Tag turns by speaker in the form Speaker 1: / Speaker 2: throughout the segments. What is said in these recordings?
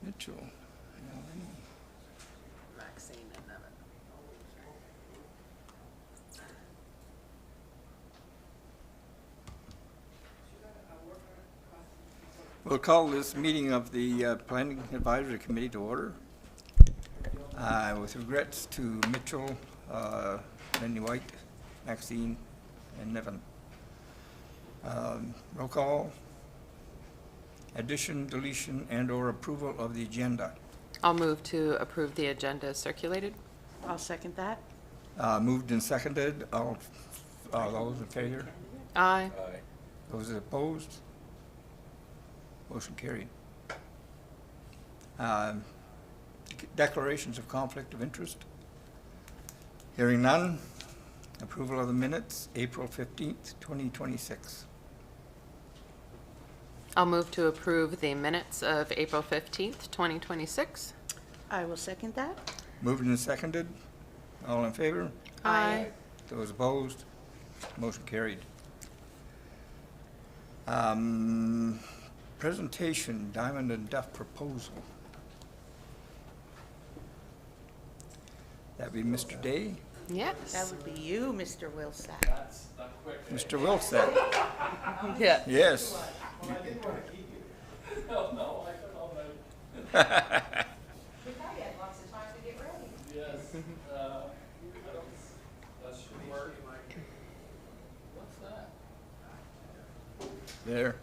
Speaker 1: Mitchell.
Speaker 2: Maxine and Evan.
Speaker 1: We'll call this meeting of the Planning Advisory Committee to order. With regrets to Mitchell, Lenny White, Maxine, and Nevin. Roll call. Addition, deletion, and/or approval of the agenda.
Speaker 2: I'll move to approve the agenda as circulated.
Speaker 3: I'll second that.
Speaker 1: Moved and seconded. All those in favor?
Speaker 2: Aye.
Speaker 1: Those opposed? Motion carried. Declarations of conflict of interest. Hearing none. Approval of the minutes, April 15th, 2026.
Speaker 2: I'll move to approve the minutes of April 15th, 2026.
Speaker 3: I will second that.
Speaker 1: Moved and seconded. All in favor?
Speaker 2: Aye.
Speaker 1: Those opposed? Motion carried. Presentation, Diamond and Duff proposal. That'd be Mr. Day,
Speaker 3: That
Speaker 2: Yes.
Speaker 3: would be you, Mr. Wilsack.
Speaker 1: Mr. Wilson.
Speaker 2: Yeah.
Speaker 1: Yes.
Speaker 4: We probably had lots of time to get ready.
Speaker 5: Yes, that should work. What's that?
Speaker 1: There.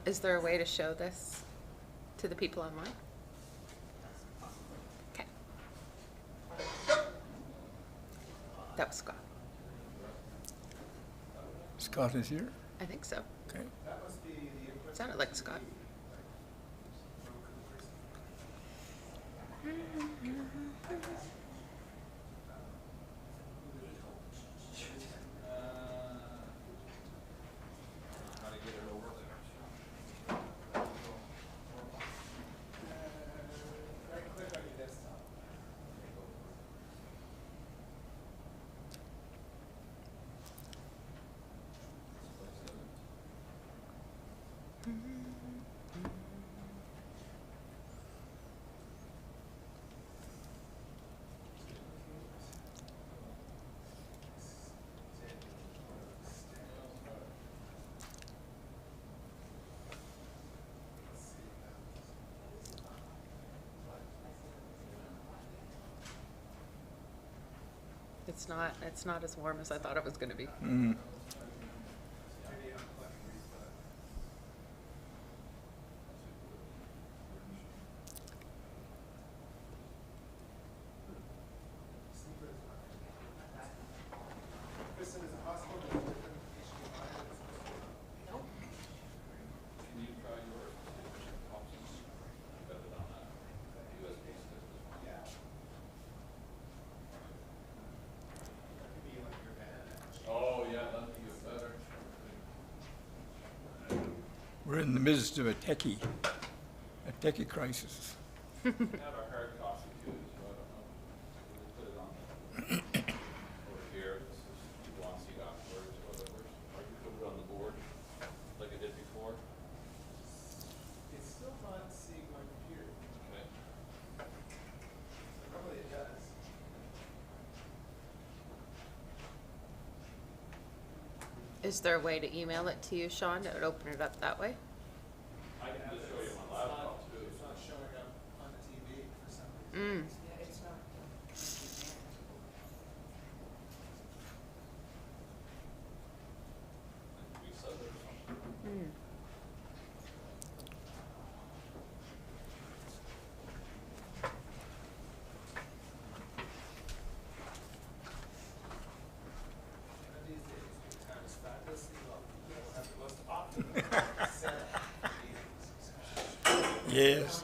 Speaker 2: Is there a way to show this to the people online? Okay. That was Scott.
Speaker 1: Scott is here?
Speaker 2: I think so.
Speaker 1: Okay.
Speaker 2: Sounded like Scott. It's not as warm as I thought it was going to be.
Speaker 1: Mm.
Speaker 5: Can you try yours? Got it on a USB stick. Oh, yeah, that'd be better.
Speaker 1: We're in the midst of a techie crisis.
Speaker 5: We have a hard copy too, so I don't know. We'll put it on over here. This is, you want to see it afterwards or whatever. Or you put it on the board like I did before.
Speaker 6: It's still not seeing my computer.
Speaker 5: Okay.
Speaker 6: Normally it does.
Speaker 2: Is there a way to email it to you, Sean, that would open it up that way?
Speaker 5: I can just show you my laptop too.
Speaker 6: It's not showing up on the TV for some reason.
Speaker 4: Yeah, it's not.
Speaker 5: Reset it or something.
Speaker 6: One of these days, the time is fabulously long. We'll have the most optimal set of meetings.
Speaker 1: Yes.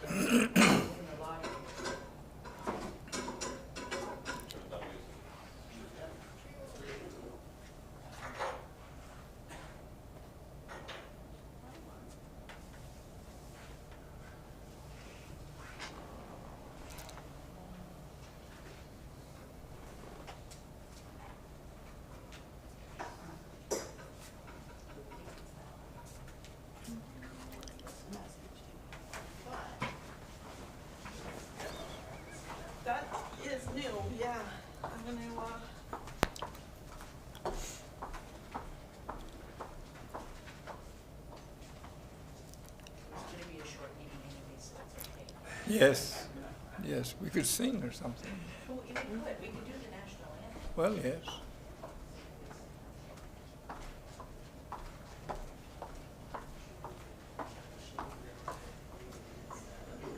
Speaker 4: is new, yeah. I'm gonna,
Speaker 3: It's gonna be a short meeting anyway, so it's okay.
Speaker 1: Yes, yes, we could sing or something.
Speaker 3: Well, we could do the national anthem.
Speaker 1: Well, yes.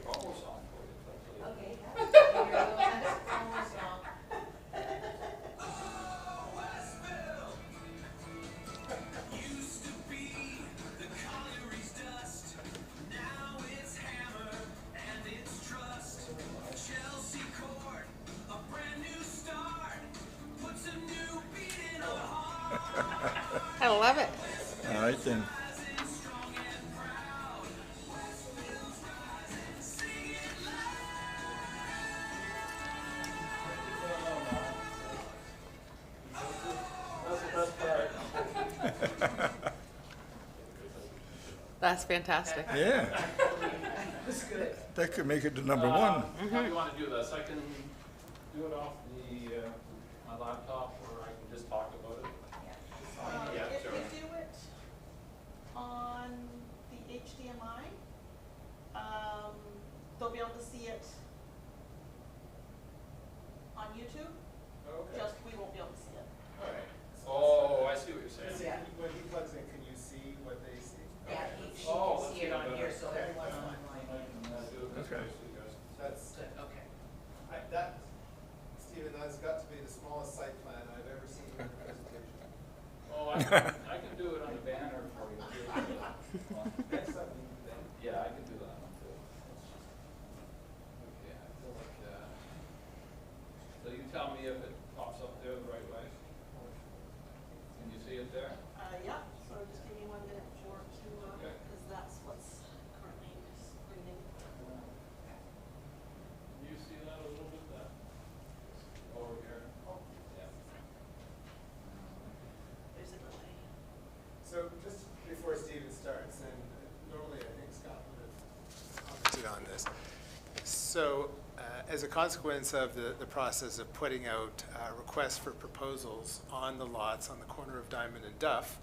Speaker 5: Almost on for you.
Speaker 3: Okay. Almost all.
Speaker 2: I love it.
Speaker 1: All right then.
Speaker 2: That's fantastic.
Speaker 1: Yeah. That could make it to number one.
Speaker 5: How do you want to do this? I can do it off the, my laptop, or I can just talk about it. Yeah,
Speaker 4: if
Speaker 5: sure.
Speaker 4: you do it on the HDMI, they'll be able to see it on YouTube,
Speaker 5: Okay.
Speaker 4: just we won't be able to see it.
Speaker 5: All right. Oh, I see what you're saying.
Speaker 3: Yeah.
Speaker 6: When he plugs in, can you see what they see?
Speaker 3: Yeah, she
Speaker 5: Oh,
Speaker 3: can
Speaker 5: let's
Speaker 3: see it
Speaker 5: get
Speaker 3: on
Speaker 5: better.
Speaker 3: here, so everyone's online.
Speaker 1: Okay.
Speaker 6: That's,
Speaker 3: Good, okay.
Speaker 6: that, Stephen, that's got to be the smallest site plan I've ever seen in a presentation.
Speaker 5: Oh, I can do it on the banner for you too.
Speaker 6: Next up, we can then.
Speaker 5: Yeah, I can do that one too. Okay, I feel like, so you tell me if it pops up there the right way? Can you see it there?
Speaker 4: Yeah, so just give me 1 minute for it to,
Speaker 5: Okay.
Speaker 4: because that's what's currently screening.
Speaker 5: Can you see that a little bit there? Over here?
Speaker 4: Oh,
Speaker 5: Yeah.
Speaker 4: there's a delay.
Speaker 6: So just before Stephen starts, and normally I think Scott would have commented on this. So as a consequence of the process of putting out requests for proposals on the lots on the corner of Diamond and Duff,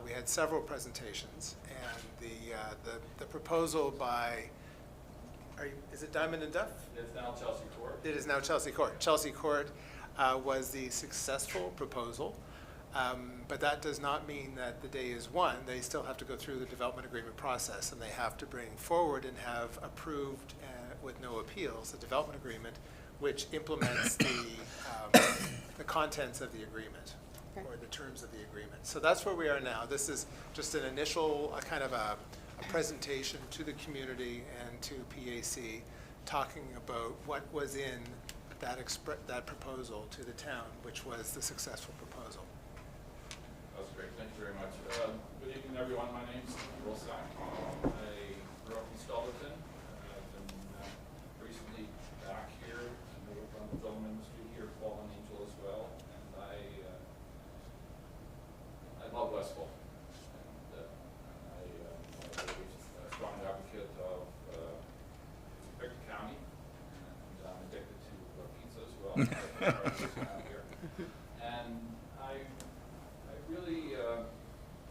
Speaker 6: we had several presentations, and the proposal by, is it Diamond and Duff?
Speaker 5: It's now Chelsea Court.
Speaker 6: It is now Chelsea Court. Chelsea Court was the successful proposal, but that does not mean that the day is won. They still have to go through the development agreement process, and they have to bring forward and have approved with no appeals the development agreement, which implements the contents of the agreement or the terms of the agreement. So that's where we are now. This is just an initial kind of a presentation to the community and to PAC, talking about what was in that proposal to the town, which was the successful proposal.
Speaker 5: That's great, thank you very much. Good evening, everyone. My name's Steve Wilsack. I grew up in Skelton. I've been recently back here and worked on the film industry here, Fallen Angel as well. And I love Westville. And I'm a strong advocate of Victor County, and I'm addicted to pizza as well. And I really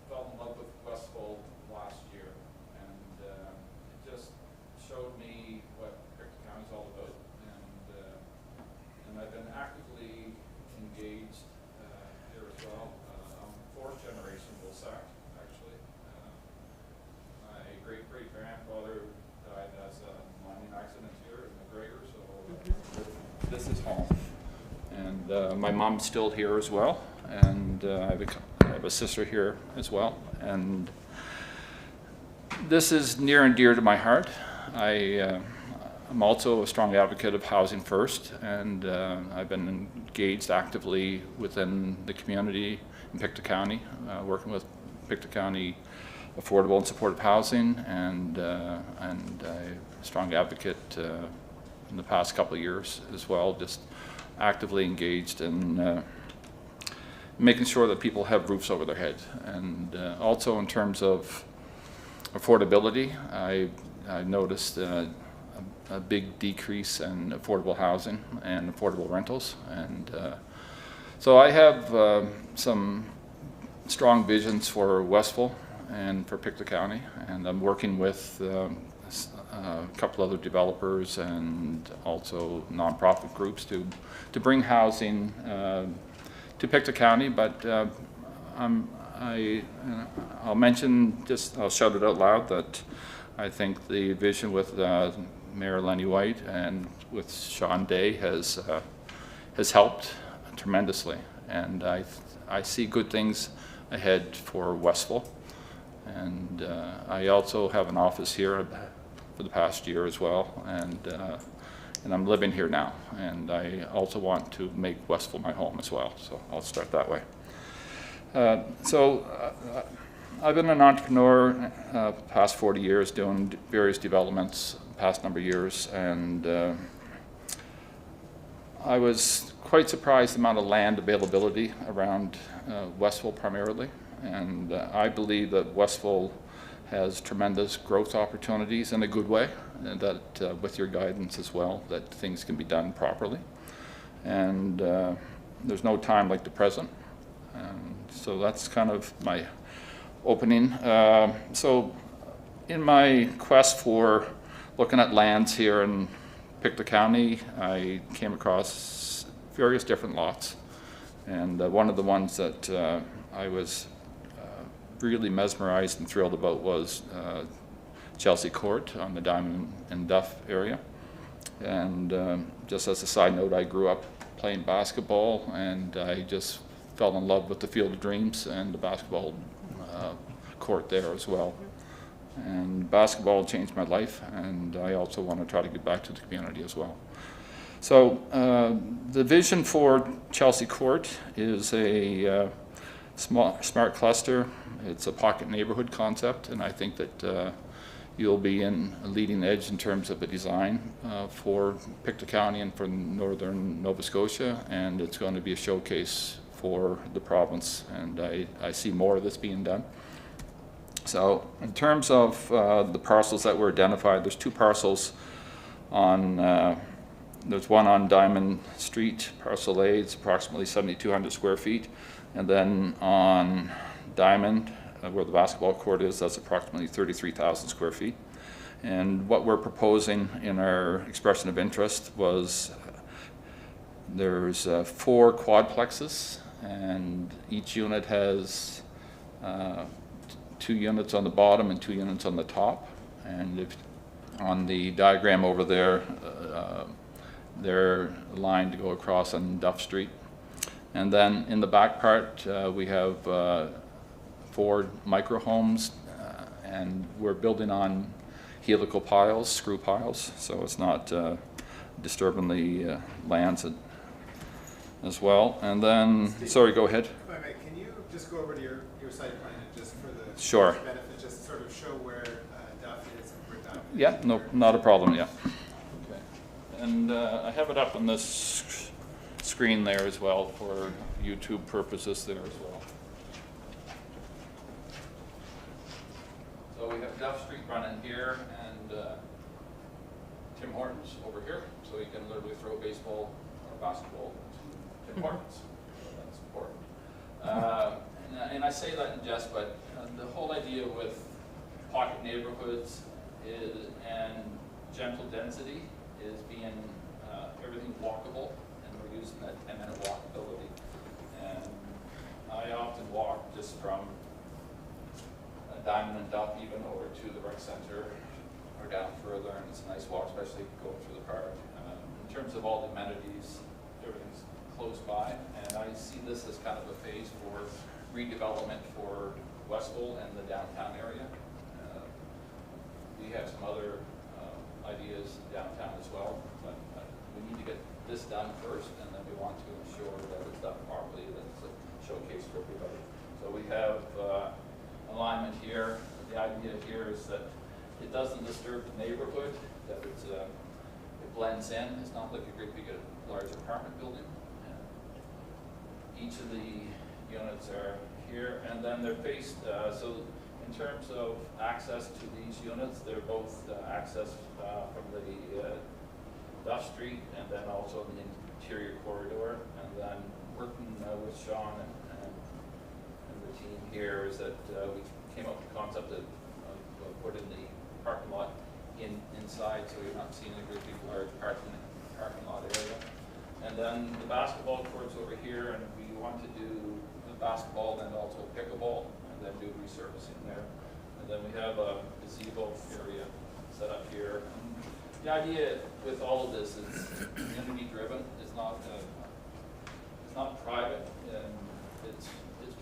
Speaker 5: fell in love with Westville last year, and it just showed me what Victor County's all about, and I've been actively engaged here as well. I'm fourth generation Wilsack, actually. My great-great-grandfather died as a mining accident here in McGregor, so this is home. And my mom's still here as well, and I have a sister here as well. And this is near and dear to my heart. I'm also a strong advocate of housing first, and I've been engaged actively within the community in Pictou County, working with Pictou County affordable and supportive housing, and a strong advocate in the past couple of years as well, just actively engaged in making sure that people have roofs over their head. And also in terms of affordability, I noticed a a big decrease in affordable housing and affordable rentals. And so I have some strong visions for Westville and for Pictou County, and I'm working with a couple other developers and also nonprofit groups to bring housing to Pictou County. But I'll mention, I'll shout it out loud, that I think the vision with Mayor Lenny White and with Sean Day has helped tremendously, and I see good things ahead for Westville. And I also have an office here for the past year as well, and I'm living here now, and I also want to make Westville my home as well, so I'll start that way. I've been an entrepreneur past 40 years, doing various developments past number of years, and I was quite surprised the amount of land availability around Westville primarily, and I believe that Westville has tremendous growth opportunities in a good way, and that with your guidance as well, that things can be done properly. And there's no time like the present. And so that's kind of my opening. So in my quest for looking at lands here in Pictou County, I came across various different lots. And one of the ones that I was really mesmerized and thrilled about was Chelsea Court on the Diamond and Duff area. And just as a side note, I grew up playing basketball, and I just fell in love with the Field of Dreams and the basketball court there as well. And basketball changed my life, and I also want to try to give back to the community as well. So the vision for Chelsea Court is a smart cluster. It's a pocket neighborhood concept, and I think that you'll be in a leading edge in terms of the design for Pictou County and for northern Nova Scotia, and it's going to be a showcase for the province, and I see more of this being done. So in terms of the parcels that were identified, there's two parcels on, there's one on Diamond Street, parcel A, it's approximately 7,200 square feet, and then on Diamond, where the basketball court is, that's approximately 33,000 square feet. And what we're proposing in our expression of interest was there's 4 quadplexes, and each unit has 2 units on the bottom and 2 units on the top. And if on the diagram over there, they're aligned to go across on Duff Street. And then in the back part, we have 4 micro homes, and we're building on helical piles, screw piles, so it's not disturbing the lands as well. And then,
Speaker 6: Steve,
Speaker 5: sorry, go ahead.
Speaker 6: If I may, can you just go over to your site plan and just for the
Speaker 5: Sure.
Speaker 6: benefit, just sort of show where Duff is and where Duff is?
Speaker 5: Yeah, no, not a problem, yeah. Okay. And I have it up on this screen there as well for YouTube purposes there as well. So we have Duff Street running here and Tim Hortons over here. So you can literally throw baseball or basketball to Tim Hortons. So that's important. And I say that in jest, but the whole idea with pocket neighborhoods is, and gentle density is being everything walkable, and we're using that 10-minute walkability. And I often walk just from Diamond and Duff even over to the rec center or down further, and it's a nice walk, especially going through the park. In terms of all the amenities, everything's close by, and I see this as kind of a phase for redevelopment for Westville and the downtown area. We have some other ideas downtown as well, but we need to get this done first, and then we want to ensure that it's done properly, that it's a showcase for everybody. So we have alignment here. The idea here is that it doesn't disturb the neighborhood, that it's, it blends in. It's not like a great big large apartment building. Each of the units are here, and then they're faced, so In terms of access to these units, they're both accessed from the Duff Street and then also the interior corridor. And then working with Sean and the team here is that we came up with the concept of putting the parking lot inside, so you're not seeing a group of people are parking in the parking lot area. And then the basketball courts over here, and we want to do the basketball and also pickleball, and then do resurfacing there. And then we have a gazebo area set up here. And the idea with all of this is community driven. It's not private, and it's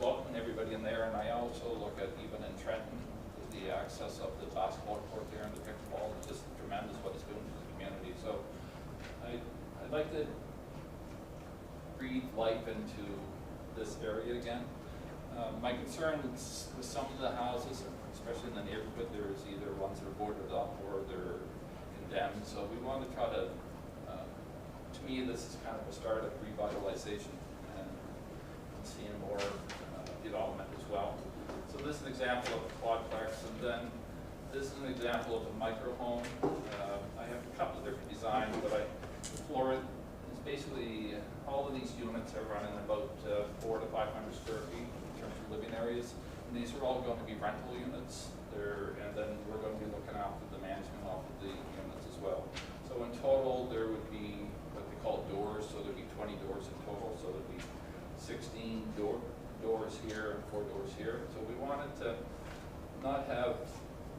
Speaker 5: welcoming everybody in there. And I also look at even in Trenton, the access of the basketball court there and the pickleball is just tremendous what it's doing to the community. So I'd like to breathe life into this area again. My concern is with some of the houses, especially in the neighborhood, there's either ones that are boarded up or they're condemned. So we want to try to me, this is kind of a start of revitalization and seeing more development as well. So this is an example of a quadplex, and then this is an example of a micro home. I have a couple of different designs, but the floor is basically, all of these units are running about 400 to 500 square feet in terms of living areas. And these are all going to be rental units. And then we're going to be looking after the management of the units as well. So in total, there would be what they call doors. So there'd be 20 doors in total. So there'd be 16 doors here and 4 doors here. So we wanted to not have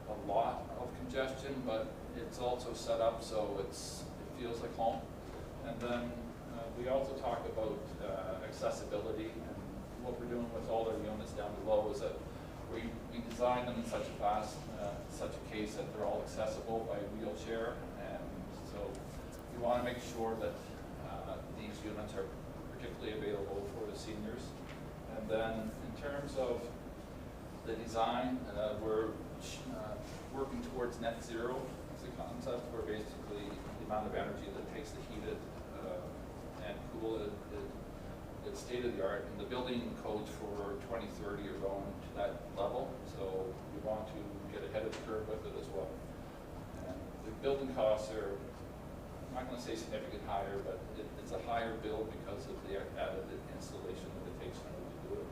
Speaker 5: a lot of congestion, but it's also set up so it feels like home. And then we also talk about accessibility, and what we're doing with all our units down below is that we design them in such a case that they're all accessible by wheelchair, and so we want to make sure that these units are particularly available for the seniors. And then in terms of the design, we're working towards net zero as a concept, where basically the amount of energy that takes to heat it and cool it, it's state of the art, and the building codes for 2030 are going to that level, so we want to get ahead of the curve with it as well. And the building costs are, I'm not going to say significantly higher, but it's a higher bill because of the added installation that it takes in order to do it.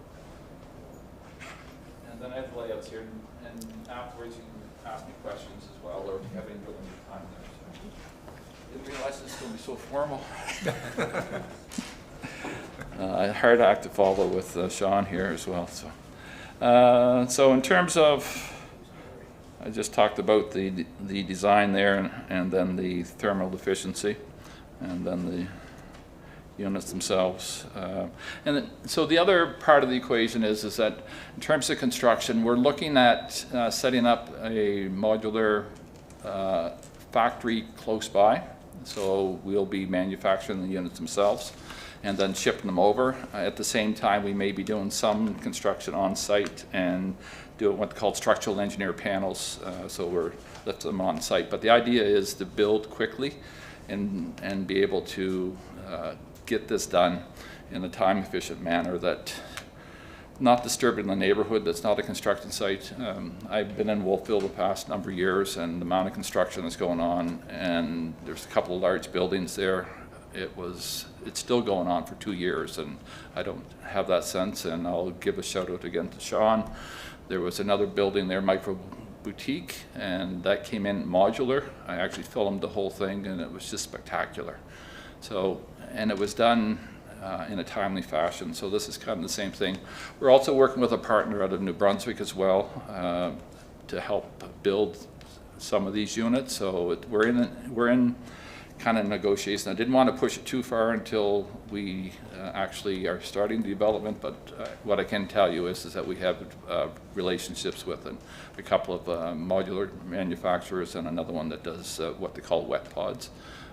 Speaker 5: And then I have the layouts here, and afterwards you can ask me questions as well, or if you have any building time there. So. Didn't realize this was going to be so formal. Hard act to follow with Sean here as well. So in terms of, I just talked about the design there, and then the thermal efficiency, and then the units themselves. So the other part of the equation is that in terms of construction, we're looking at setting up a modular factory close by. So we'll be manufacturing the units themselves and then shipping them over. At the same time, we may be doing some construction on site and doing what's called structural engineer panels. So we're lifting them on site. But the idea is to build quickly and be able to get this done in a time efficient manner that not disturbing the neighborhood. That's not a construction site. I've been in Wolfville the past number of years, and the amount of construction that's going on, and there's a couple of large buildings there. It's still going on for 2 years, and I don't have that sense. And I'll give a shout out again to Sean. There was another building there, Micro Boutique, and that came in modular. I actually filmed the whole thing, and it was just spectacular. So, and it was done in a timely fashion. So this is kind of the same thing. We're also working with a partner out of New Brunswick as well to help build some of these units. So we're in kind of negotiation. I didn't want to push it too far until we actually are starting the development, but what I can tell you is that we have relationships with a couple of modular manufacturers and another one that does what they call wet pods.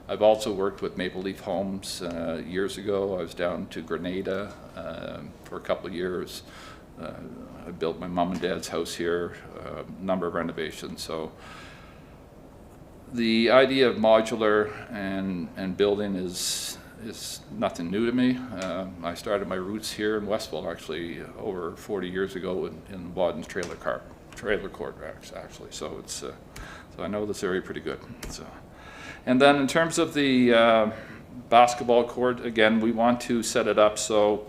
Speaker 5: I've also worked with Maple Leaf Homes years ago. I was down to Grenada for a couple of years. I built my mom and dad's house here, a number of renovations. So the idea of modular and building is nothing new to me. I started my roots here in Westville actually over 40 years ago in Wadden's trailer trailer court, actually. So it's, so I know this area pretty good. So, and then in terms of the basketball court, again, we want to set it up so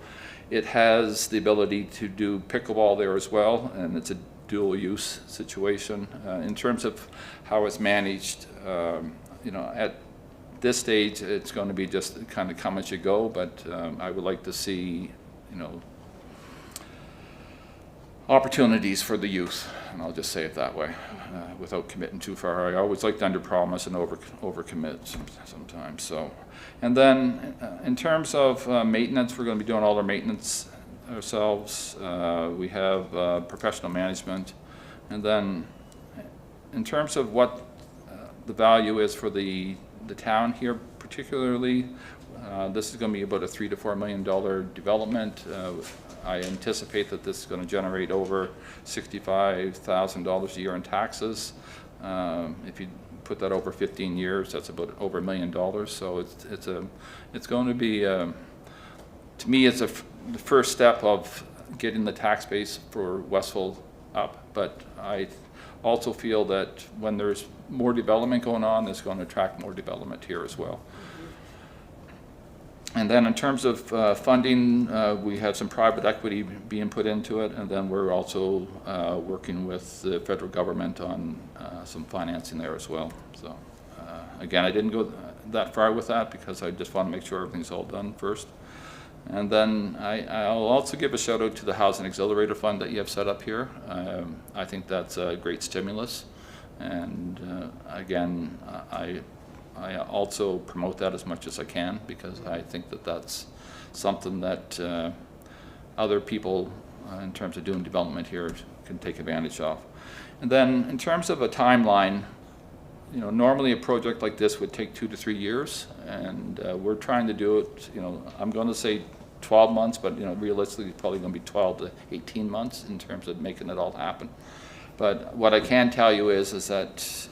Speaker 5: it has the ability to do pickleball there as well, and it's a dual use situation. In terms of how it's managed, you know, at this stage, it's going to be just kind of come as you go, but I would like to see, you know, opportunities for the youth, and I'll just say it that way, without committing too far. I always like to underpromise and overcommit sometimes. So, and then in terms of maintenance, we're going to be doing all our maintenance ourselves. We have professional management, and then in terms of what the value is for the town here, particularly, this is going to be about a $3 to $4 million development. I anticipate that this is going to generate over $65,000 a year in taxes. If you put that over 15 years, that's about over $1 million. So it's going to be, to me, it's the first step of getting the tax base for Westville up. But I also feel that when there's more development going on, it's going to attract more development here as well. And then in terms of funding, we have some private equity being put into it, and then we're also working with the federal government on some financing there as well. So again, I didn't go that far with that because I just want to make sure everything's all done first. And then I'll also give a shout out to the Housing Accelerator Fund that you have set up here. I think that's a great stimulus, and again, I also promote that as much as I can because I think that that's something that other people in terms of doing development here can take advantage of. And then in terms of a timeline, you know, normally a project like this would take 2 to 3 years, and we're trying to do it, you know, I'm going to say 12 months, but you know, realistically it's probably going to be 12 to 18 months in terms of making it all happen. But what I can tell you is that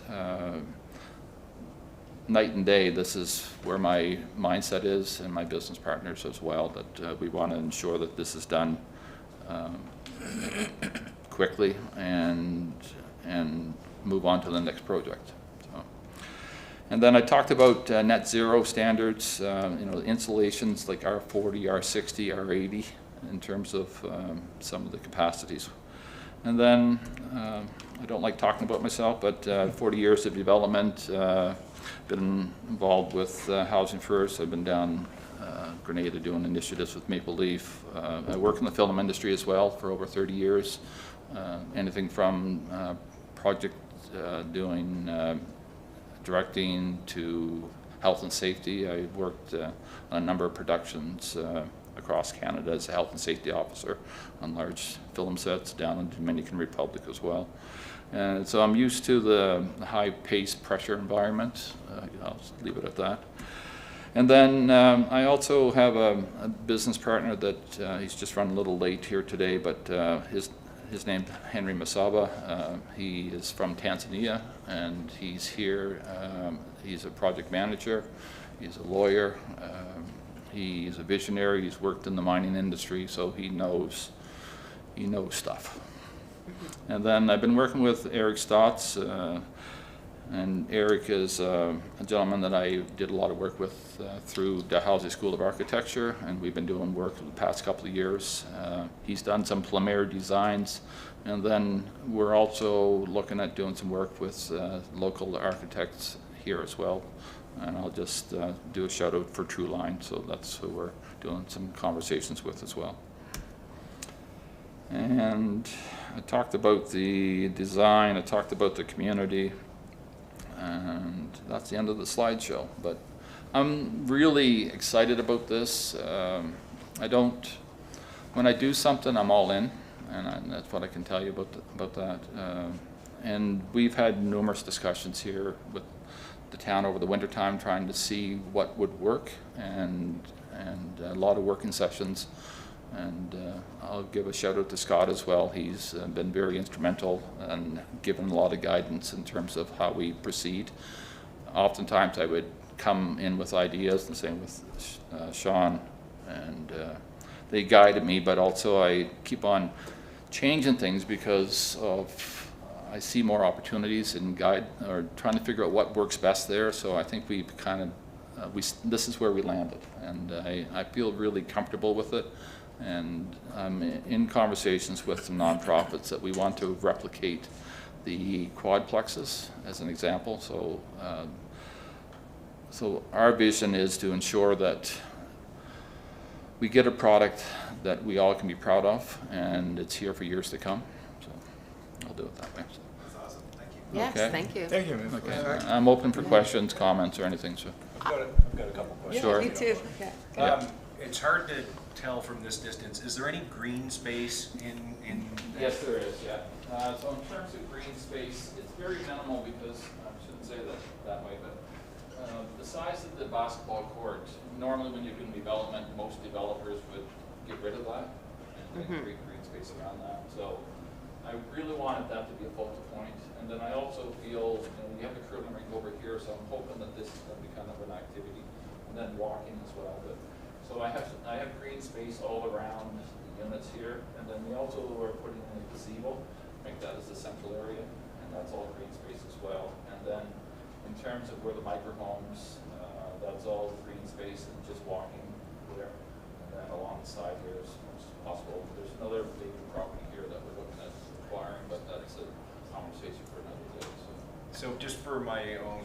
Speaker 5: night and day, this is where my mindset is, and my business partners as well, that we want to ensure that this is done quickly and move on to the next project. So, and then I talked about net zero standards, you know, installations like R40, R60, R80 in terms of some of the capacities. And then I don't like talking about myself, but 40 years of development. Been involved with Housing First. I've been down Grenada doing initiatives with Maple Leaf. I work in the film industry as well for over 30 years. Anything from project doing directing to health and safety. I worked on a number of productions across Canada as a health and safety officer on large film sets down in the Dominican Republic as well. And so I'm used to the high-paced pressure environment. I'll leave it at that. And then I also have a business partner that he's just run a little late here today, but his name's Henry Masaba. He is from Tanzania, and he's here. He's a project manager. He's a lawyer. He's a visionary. He's worked in the mining industry, so he knows stuff. And then I've been working with Eric Stotts, and Eric is a gentleman that I did a lot of work with through Dalhousie School of Architecture, and we've been doing work for the past couple of years. He's done some preliminary designs, and then we're also looking at doing some work with local architects here as well. And I'll just do a shout out for True Line, so that's who we're doing some conversations with as well. And I talked about the design, I talked about the community, and that's the end of the slideshow. But I'm really excited about this. When I do something, I'm all in, and that's what I can tell you about that. And we've had numerous discussions here with the town over the wintertime trying to see what would work, and a lot of working sessions. And I'll give a shout out to Scott as well. He's been very instrumental and given a lot of guidance in terms of how we proceed. Oftentimes I would come in with ideas, the same with Sean, and they guided me, but also I keep on changing things because of I see more opportunities in guide, or trying to figure out what works best there, so I think we've kind of, this is where we landed, and I feel really comfortable with it, and I'm in conversations with some nonprofits that we want to replicate the quadplexes as an example, so our vision is to ensure that we get a product that we all can be proud of, and it's here for years to come. So I'll do it that way. So.
Speaker 6: That's awesome, thank you.
Speaker 2: Yes,
Speaker 5: Okay.
Speaker 2: thank you.
Speaker 1: Thank you, Mr.
Speaker 5: Okay.
Speaker 1: President.
Speaker 5: I'm open for questions, comments, or anything. So.
Speaker 4: I've got a couple questions.
Speaker 5: Sure.
Speaker 2: Me too.
Speaker 5: Yeah.
Speaker 4: It's hard to tell from this distance. Is there any green space in?
Speaker 5: Yes, there is. Yeah. So in terms of green space, it's very minimal because I shouldn't say that way, but the size of the basketball court. Normally, when you're doing development, most developers would get rid of that and create green space around that. So I really wanted that to be a focal point. And then I also feel, you have the curling rink over here, so I'm hoping that this is going to be kind of an activity, and then walking as well. But so I have green space all around the units here, and then we also are putting in a gazebo, make that as the central area, and that's all green space as well. And then in terms of where the microhomes, that's all green space and just walking there. And then along the side here as much as possible. There's another vacant property here that we're looking at acquiring, but that's a conversation for another day.
Speaker 4: So just for my own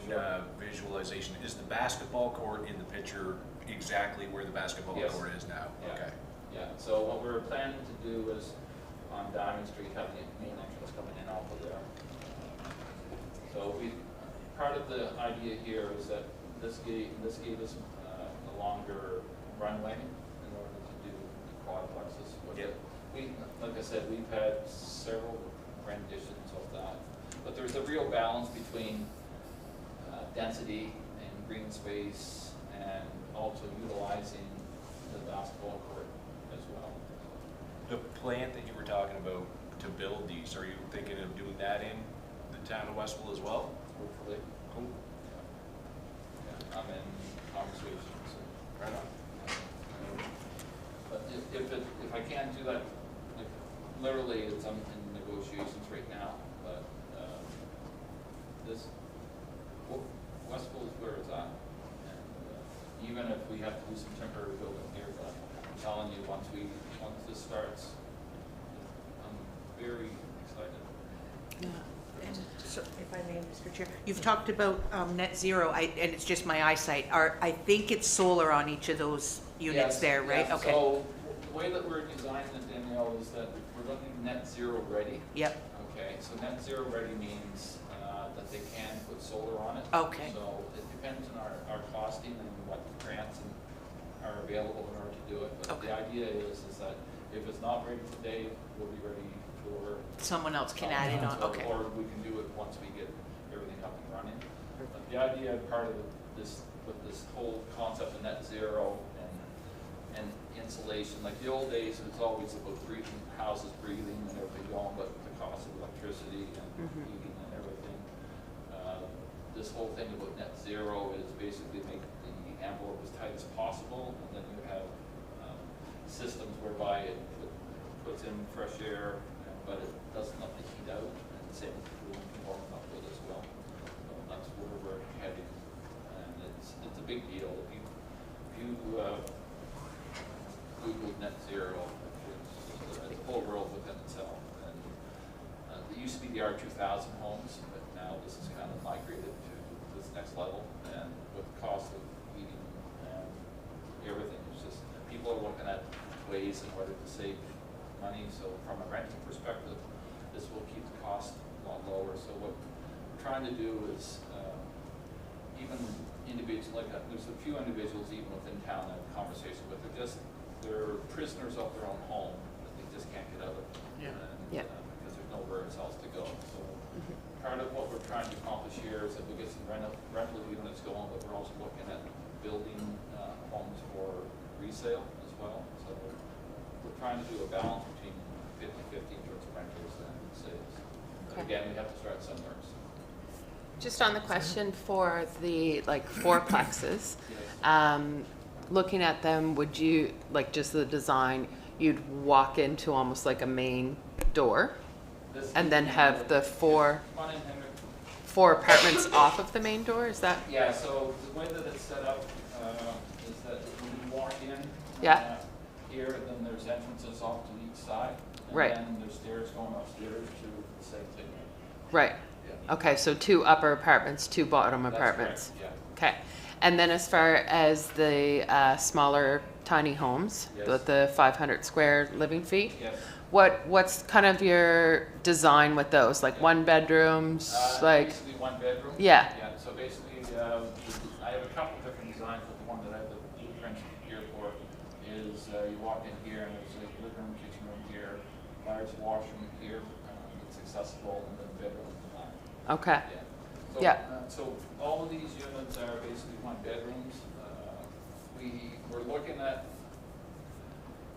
Speaker 4: visualization, is the basketball court in the picture exactly where the basketball
Speaker 5: Yes.
Speaker 4: court is now?
Speaker 5: Yeah.
Speaker 4: Okay.
Speaker 5: Yeah, so what we're planning to do is on Diamond Street, have the main entrance coming in off of there. So part of the idea here is that this gave us a longer runway in order to do the quadplexes.
Speaker 4: Yep.
Speaker 5: Like I said, we've had several renditions of that, but there's a real balance between density and green space, and also utilizing the basketball court as well.
Speaker 4: The plant that you were talking about to build these, are you thinking of doing that in the town of Westville as well?
Speaker 5: Hopefully.
Speaker 4: Cool.
Speaker 5: Yeah, I'm in conversations.
Speaker 4: Right on.
Speaker 5: But if I can't do that, like, literally, I'm in negotiations right now, but Westville is where it's at. And even if we have to do some temporary building here, but I'm telling you, once this starts, I'm very excited.
Speaker 3: And so, if I may, Mr. Chair, you've talked about net zero, and it's just my eyesight. I think it's solar on each of those units
Speaker 5: Yes,
Speaker 3: there, right?
Speaker 5: yes.
Speaker 3: Okay.
Speaker 5: So the way that we're designing it, Danielle, is that we're looking net zero ready.
Speaker 3: Yep.
Speaker 5: Okay, so net zero ready means that they can put solar on it.
Speaker 3: Okay.
Speaker 5: So it depends on our costing and what grants are available in order to do it. But the
Speaker 3: Okay.
Speaker 5: idea is that if it's not ready today, we'll be ready for.
Speaker 3: Someone else can add it on,
Speaker 5: So-
Speaker 3: okay.
Speaker 5: Or we can do it once we get everything up and running. But the idea, part of this, with this whole concept of net zero and insulation, like the old days, it's always about breathing, houses breathing and everything going, but the cost of electricity and heating and everything. This whole thing about net zero is basically make the envelope as tight as possible, and then you have systems whereby it puts in fresh air, but it doesn't let the heat out, and the same with the cooling component up with as well. So that's where we're heading, and it's a big deal. If you Google net zero, it's a whole world within itself. And it used to be the R2000 homes, but now this is kind of migrated to this next level. And with the cost of heating and everything, it's just people are looking at ways in order to save money. So from a renting perspective, this will keep the cost a lot lower. So what we're trying to do is even individuals, like there's a few individuals even within town that I have conversation with, they're prisoners of their own home, that they just can't get out of.
Speaker 3: Yeah.
Speaker 5: And,
Speaker 2: Yeah.
Speaker 5: because there's nowhere else to go. So part of what we're trying to accomplish here is that we get some rental units going, but we're also looking at building homes for resale as well. So we're trying to do a balance between 50-50 in terms of renters and sales. But
Speaker 2: Okay.
Speaker 5: again, we have to start somewhere. So.
Speaker 2: Just on the question for the fourplexes,
Speaker 5: Yes.
Speaker 2: looking at them, would you, like just the design, you'd walk into almost like a main door? and then have the four
Speaker 5: Come on in, Henry.
Speaker 2: apartments off of the main door, is that?
Speaker 5: Yeah, so the way that it's set up is that when you walk in
Speaker 2: Yeah.
Speaker 5: here, then there's entrances off to each side.
Speaker 2: Right.
Speaker 5: And then there's stairs going upstairs to the same thing.
Speaker 2: Right.
Speaker 5: Yeah.
Speaker 2: Okay, so 2 upper apartments, 2 bottom
Speaker 5: That's
Speaker 2: apartments.
Speaker 5: correct,
Speaker 2: Okay. And then as far as the smaller tiny homes,
Speaker 5: Yes.
Speaker 2: with the 500 square living feet,
Speaker 5: yeah. Yes.
Speaker 2: what's kind of your design with those? Like 1 bedrooms, like,
Speaker 5: Basically 1 bedroom.
Speaker 2: Yeah.
Speaker 5: Yeah, so basically, I have a couple different designs, but the one that I have the blueprint here for is you walk in here and there's a living room, kitchen room here, large washroom here, it's accessible, and then bedroom in the back.
Speaker 2: okay,
Speaker 5: Yeah. So,
Speaker 2: Yeah.
Speaker 5: So all of these units are basically 1 bedrooms. We're looking at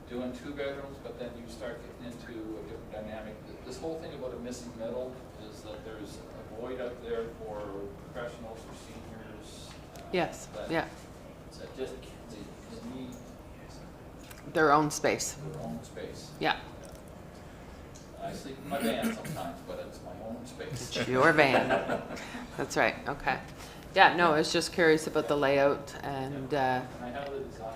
Speaker 5: doing 2 bedrooms, but then you start getting into a different dynamic. This whole thing about a missing middle is that there's a void out there for professionals or seniors.
Speaker 2: yes,
Speaker 5: that-
Speaker 2: yeah,
Speaker 5: That just, they need
Speaker 2: their own space,
Speaker 5: their own space.
Speaker 2: yeah.
Speaker 5: I sleep in my van sometimes, but it's my own space.
Speaker 2: It's your van. That's right, okay. Yeah, no, I was just curious about the layout and,
Speaker 5: And I have the design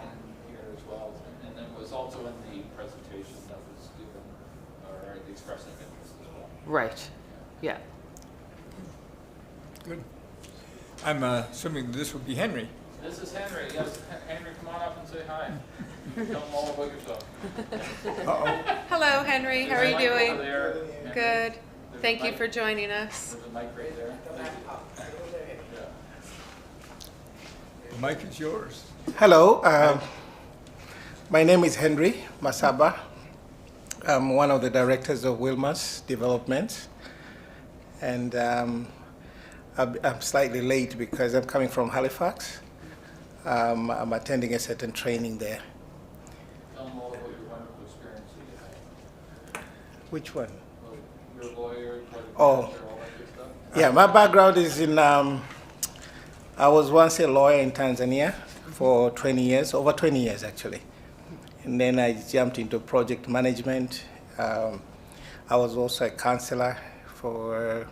Speaker 5: here as well, and then it was also in the presentation that was given, or the expressing interest as well.
Speaker 2: right, yeah.
Speaker 1: Good. I'm assuming this would be Henry.
Speaker 5: This is Henry, yes, Henry, come on up and say hi. Tell them all about yourself.
Speaker 1: Uh-oh.
Speaker 2: Hello, Henry, how are
Speaker 5: There's
Speaker 2: you
Speaker 5: a mic over
Speaker 2: doing?
Speaker 5: there. Henry.
Speaker 2: Good.
Speaker 5: There's a
Speaker 2: Thank you
Speaker 5: mic-
Speaker 2: for joining us.
Speaker 5: There's a mic right there. Yeah.
Speaker 1: The mic is yours.
Speaker 7: Hello, my name is Henry Masaba. I'm one of the directors of Wilmas Development, and I'm slightly late because I'm coming from Halifax. I'm attending a certain training there.
Speaker 5: Tell them all about your wonderful experience that you had.
Speaker 7: Which one?
Speaker 5: Well, you're a lawyer, project
Speaker 7: Oh.
Speaker 5: manager, all that good stuff.
Speaker 7: Yeah, my background is in, I was once a lawyer in Tanzania for 20 years, over 20 years actually. And then I jumped into project management. I was also a counselor for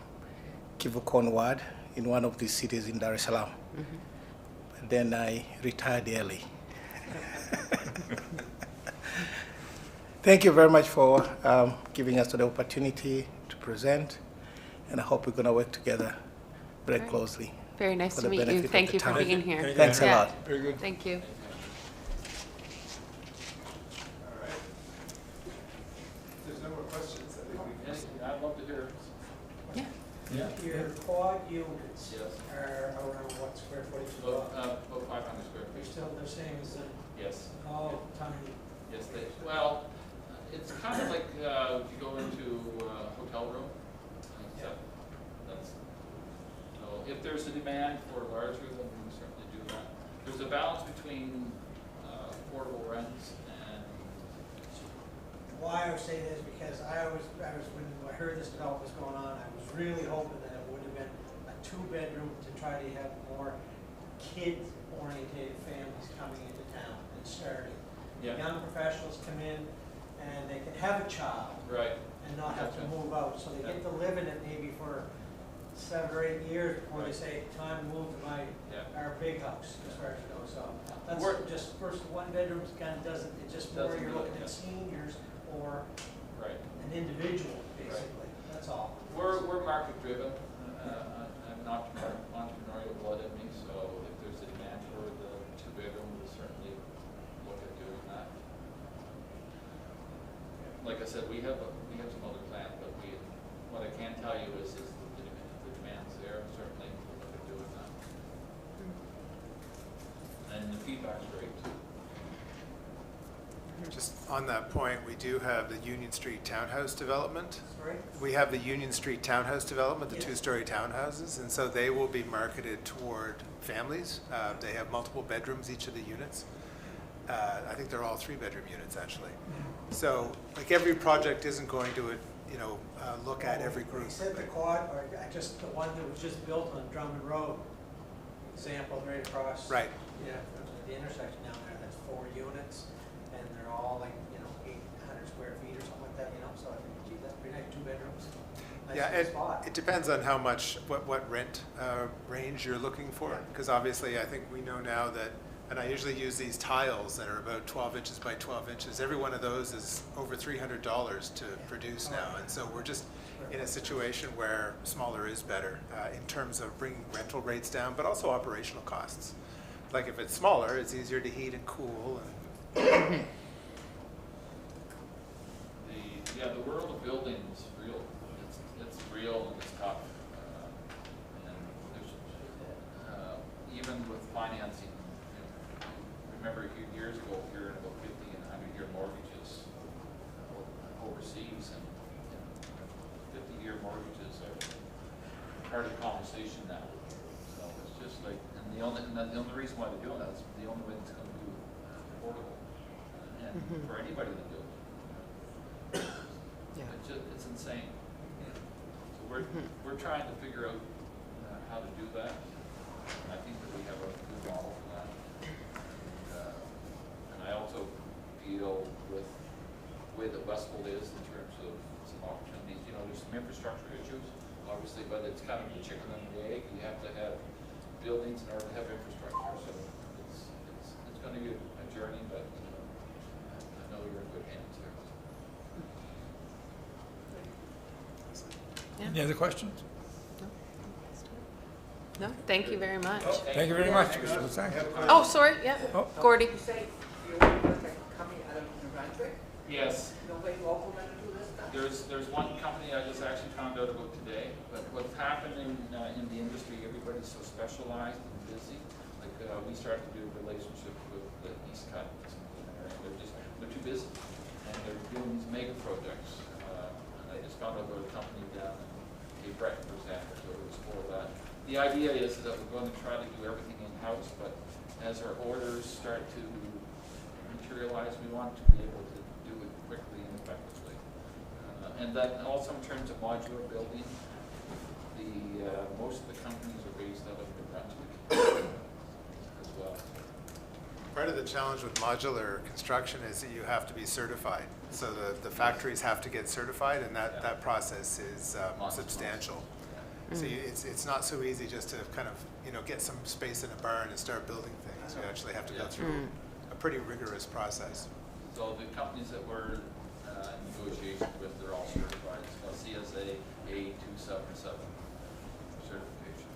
Speaker 7: Kivukon Ward in one of these cities in Dar es Salaam. But then I retired early. Thank you very much for giving us the opportunity to present, and I hope we're going to work together very
Speaker 2: Great.
Speaker 7: closely.
Speaker 2: Very nice
Speaker 7: For
Speaker 2: to
Speaker 7: the
Speaker 2: meet you.
Speaker 7: benefit of
Speaker 2: Thank
Speaker 7: the
Speaker 2: you for
Speaker 7: town.
Speaker 2: being here.
Speaker 7: Thanks a
Speaker 2: Yeah.
Speaker 7: lot.
Speaker 1: Very good.
Speaker 2: Thank you.
Speaker 6: All right. If there's no more questions, I think we can.
Speaker 5: Yeah, I'd love to hear.
Speaker 2: Yeah.
Speaker 5: Yeah.
Speaker 8: Your quad units
Speaker 5: Yes.
Speaker 8: are around what square footage?
Speaker 5: About 500 square
Speaker 8: They're
Speaker 5: feet.
Speaker 8: still the same as the,
Speaker 5: Yes.
Speaker 8: oh, tiny.
Speaker 5: Yes, well, it's kind of like if you go into a hotel room. That's, so if there's a demand for larger, then we can certainly do that. There's a balance between affordable rents and,
Speaker 8: Why I was saying this, because when I heard this development was going on, I was really hoping that it would have been a 2-bedroom to try to have more kid-oriented families coming into town and starting.
Speaker 5: yeah,
Speaker 8: Young professionals come in and they can have a child
Speaker 5: right,
Speaker 8: and not have to
Speaker 5: Gotcha.
Speaker 8: move out, so they get to live in it maybe for 7 or 8 years before they say, time to move to
Speaker 5: yeah.
Speaker 8: our big house, as far as it goes, so. That's
Speaker 5: We're-
Speaker 8: just, first, 1-bedrooms kind of doesn't, it's just more
Speaker 5: Doesn't
Speaker 8: you're
Speaker 5: do it,
Speaker 8: looking at
Speaker 5: yeah.
Speaker 8: seniors or
Speaker 5: Right.
Speaker 8: an individual, basically, that's all.
Speaker 5: We're market driven. I'm not entrepreneurial blood in me, so if there's a demand for the 2-bedroom, we'll certainly look at doing that. Like I said, we have some other plans, but what I can tell you is the demand's there, certainly we'll look at doing that. And the feedback's great too.
Speaker 6: Just on that point, we do have the Union Street Townhouse development.
Speaker 8: Sorry?
Speaker 6: We have the Union Street Townhouse development, the
Speaker 8: Yes.
Speaker 6: 2-story townhouses, and so they will be marketed toward families. They have multiple bedrooms, each of the units. I think they're all 3-bedroom units, actually. So, like, every project isn't going to, look at every group.
Speaker 8: Except the quad, or just the one that was just built on Drummond Road, example, right across.
Speaker 6: Right.
Speaker 8: Yeah, from the intersection down there, that's 4 units, and they're all like, 800 square feet or something like that, so I think, gee, that's pretty nice, 2 bedrooms.
Speaker 6: And
Speaker 8: spot.
Speaker 6: it depends on how much, what rent range you're looking for, because obviously I think we know now that, and I usually use these tiles that are about 12 inches by 12 inches. Every one of those is over $300 to produce now, and so we're just in a situation where smaller is better in terms of bringing rental rates down, but also operational costs. Like if it's smaller, it's easier to heat and cool. And
Speaker 5: The world of building is real. It's real and it's tough. And there's, even with financing, remember a few years ago, hearing about 50 and 100-year mortgages overseas, and 50-year mortgages are part of the conversation now. So it's just like, and the only reason why they're doing that is the only way it's going to be affordable, and for anybody to do it.
Speaker 2: Yeah.
Speaker 5: It's insane. So we're trying to figure out how to do that. And I think that we have a good model for that. And I also feel with the way that Westfield is in terms of some opportunities, there's some infrastructure issues, obviously, but it's kind of the chicken and the egg. You have to have buildings in order to have infrastructure. So it's going to be a journey, but I know you're in good hands here.
Speaker 2: Yeah.
Speaker 1: Any other questions?
Speaker 2: No, thank you very much.
Speaker 1: Thank you very much, Mr. Lasag.
Speaker 2: Oh, sorry, yeah,
Speaker 1: Oh.
Speaker 2: Gordy.
Speaker 8: You say you're coming out of New Brunswick?
Speaker 5: Yes.
Speaker 8: Nobody local gonna do this stuff?
Speaker 5: There's one company I just actually found out about today, but what's happening in the industry, everybody's so specialized and busy. Like, we started to do a relationship with the East Cut, they're too busy, and they're doing these mega projects. And I just found out about a company down in Cape Breton, for example, so it was for that. The idea is that we're going to try to do everything in-house, but as our orders start to materialize, we want to be able to do it quickly and effectively. And then also in terms of modular building, most of the companies are based out of New Brunswick as well.
Speaker 6: part of the challenge with modular construction is that you have to be certified. So the factories have to get certified, and that process is substantial. So it's not so easy just to kind of, get some space in a barn and start building things. You actually have to go through a pretty rigorous process.
Speaker 5: So the companies that we're in negotiation with, they're all certified. So CSA A277 certification.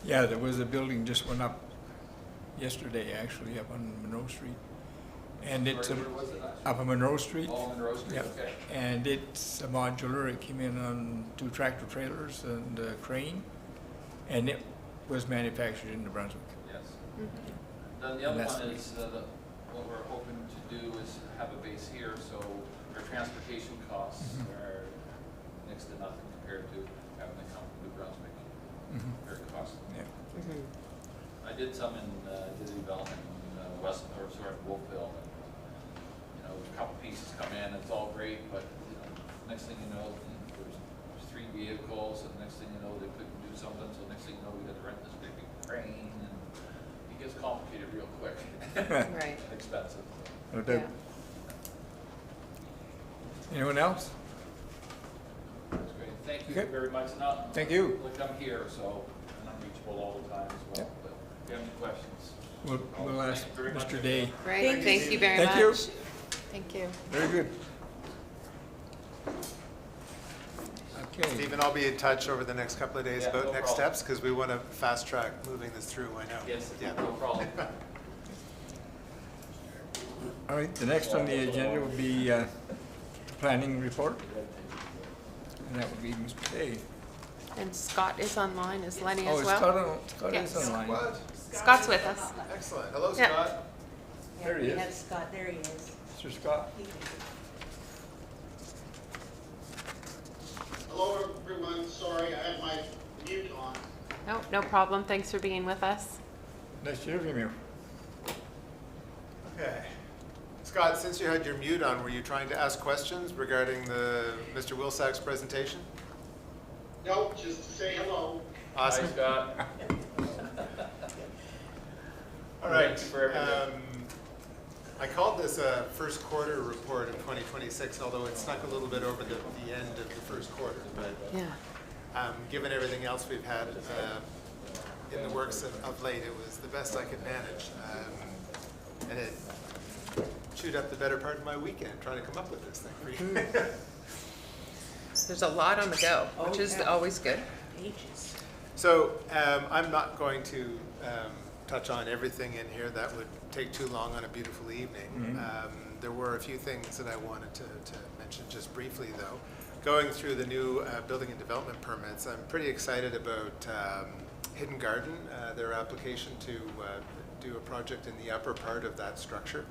Speaker 1: Yeah, there was a building just went up yesterday, actually, up on Monroe Street. And it's
Speaker 5: Where was it at?
Speaker 1: up on Monroe Street.
Speaker 5: Oh, Monroe Street,
Speaker 1: Yeah.
Speaker 5: okay.
Speaker 1: And it's a modular. It came in on 2 tractor trailers and a crane, and it was manufactured in New Brunswick.
Speaker 5: Yes. Then the other
Speaker 1: And
Speaker 5: one
Speaker 1: that's-
Speaker 5: is, what we're hoping to do is have a base here, so our transportation costs are next to nothing compared to having to come to New Brunswick. Very costly.
Speaker 1: Yeah.
Speaker 5: I did some in, did the development in Wolfville, and, a couple pieces come in, it's all great, but, next thing you know, there's 3 vehicles, and next thing you know, they couldn't do something, so next thing you know, we had to rent this big crane, and it gets complicated real quick.
Speaker 2: Right.
Speaker 5: And expensive.
Speaker 1: No doubt. Anyone else?
Speaker 5: That's great. Thank you
Speaker 1: Okay.
Speaker 5: very much. Now,
Speaker 1: Thank you.
Speaker 5: look, I'm here, so I'm reachable all the time as well,
Speaker 1: Yeah.
Speaker 5: but if you have any questions.
Speaker 1: We'll ask
Speaker 5: Thank you very much.
Speaker 1: Mr. Day.
Speaker 2: Great, thank you very much.
Speaker 1: Thank you.
Speaker 2: Thank you.
Speaker 1: Very good. Okay.
Speaker 6: Stephen, I'll be in touch over the next couple of days
Speaker 5: Yeah,
Speaker 6: about
Speaker 5: no
Speaker 6: next
Speaker 5: problem.
Speaker 6: steps, because we want to fast track moving this through, I know.
Speaker 5: Yes,
Speaker 6: Yeah.
Speaker 5: no problem.
Speaker 1: All right, the next on the agenda will be planning report, and that would be Mr. Day.
Speaker 2: And Scott is online, is Lenny
Speaker 1: Oh,
Speaker 2: as
Speaker 1: is
Speaker 2: well?
Speaker 1: Scott is
Speaker 2: Yes.
Speaker 1: online.
Speaker 6: What?
Speaker 2: Scott's with us.
Speaker 6: Excellent. Hello,
Speaker 2: Yeah.
Speaker 6: Scott.
Speaker 1: There he
Speaker 9: We
Speaker 1: is.
Speaker 9: have Scott, there he is.
Speaker 1: Mr. Scott.
Speaker 10: Hello, everyone. Sorry, I had my mute on.
Speaker 2: No problem. Thanks for being with us.
Speaker 1: Nice to hear from you.
Speaker 6: Okay. Scott, since you had your mute on, were you trying to ask questions regarding Mr. Wilsack's presentation?
Speaker 10: Nope, just to say hello.
Speaker 6: Awesome.
Speaker 5: Hi, Scott.
Speaker 6: All right.
Speaker 5: Thank you for everything.
Speaker 6: I called this a first quarter report of 2026, although it snuck a little bit over the end of the first quarter. But
Speaker 2: Yeah.
Speaker 6: given everything else we've had in the works of late, it was the best I could manage. And it chewed up the better part of my weekend trying to come up with this thing for you.
Speaker 2: There's a lot on the go, which is
Speaker 3: yeah.
Speaker 2: always good.
Speaker 3: Pages.
Speaker 6: So I'm not going to touch on everything in here. That would take too long on a beautiful evening. There were a few things that I wanted to mention just briefly, though. Going through the new building and development permits, I'm pretty excited about Hidden Garden, their application to do a project in the upper part of that structure.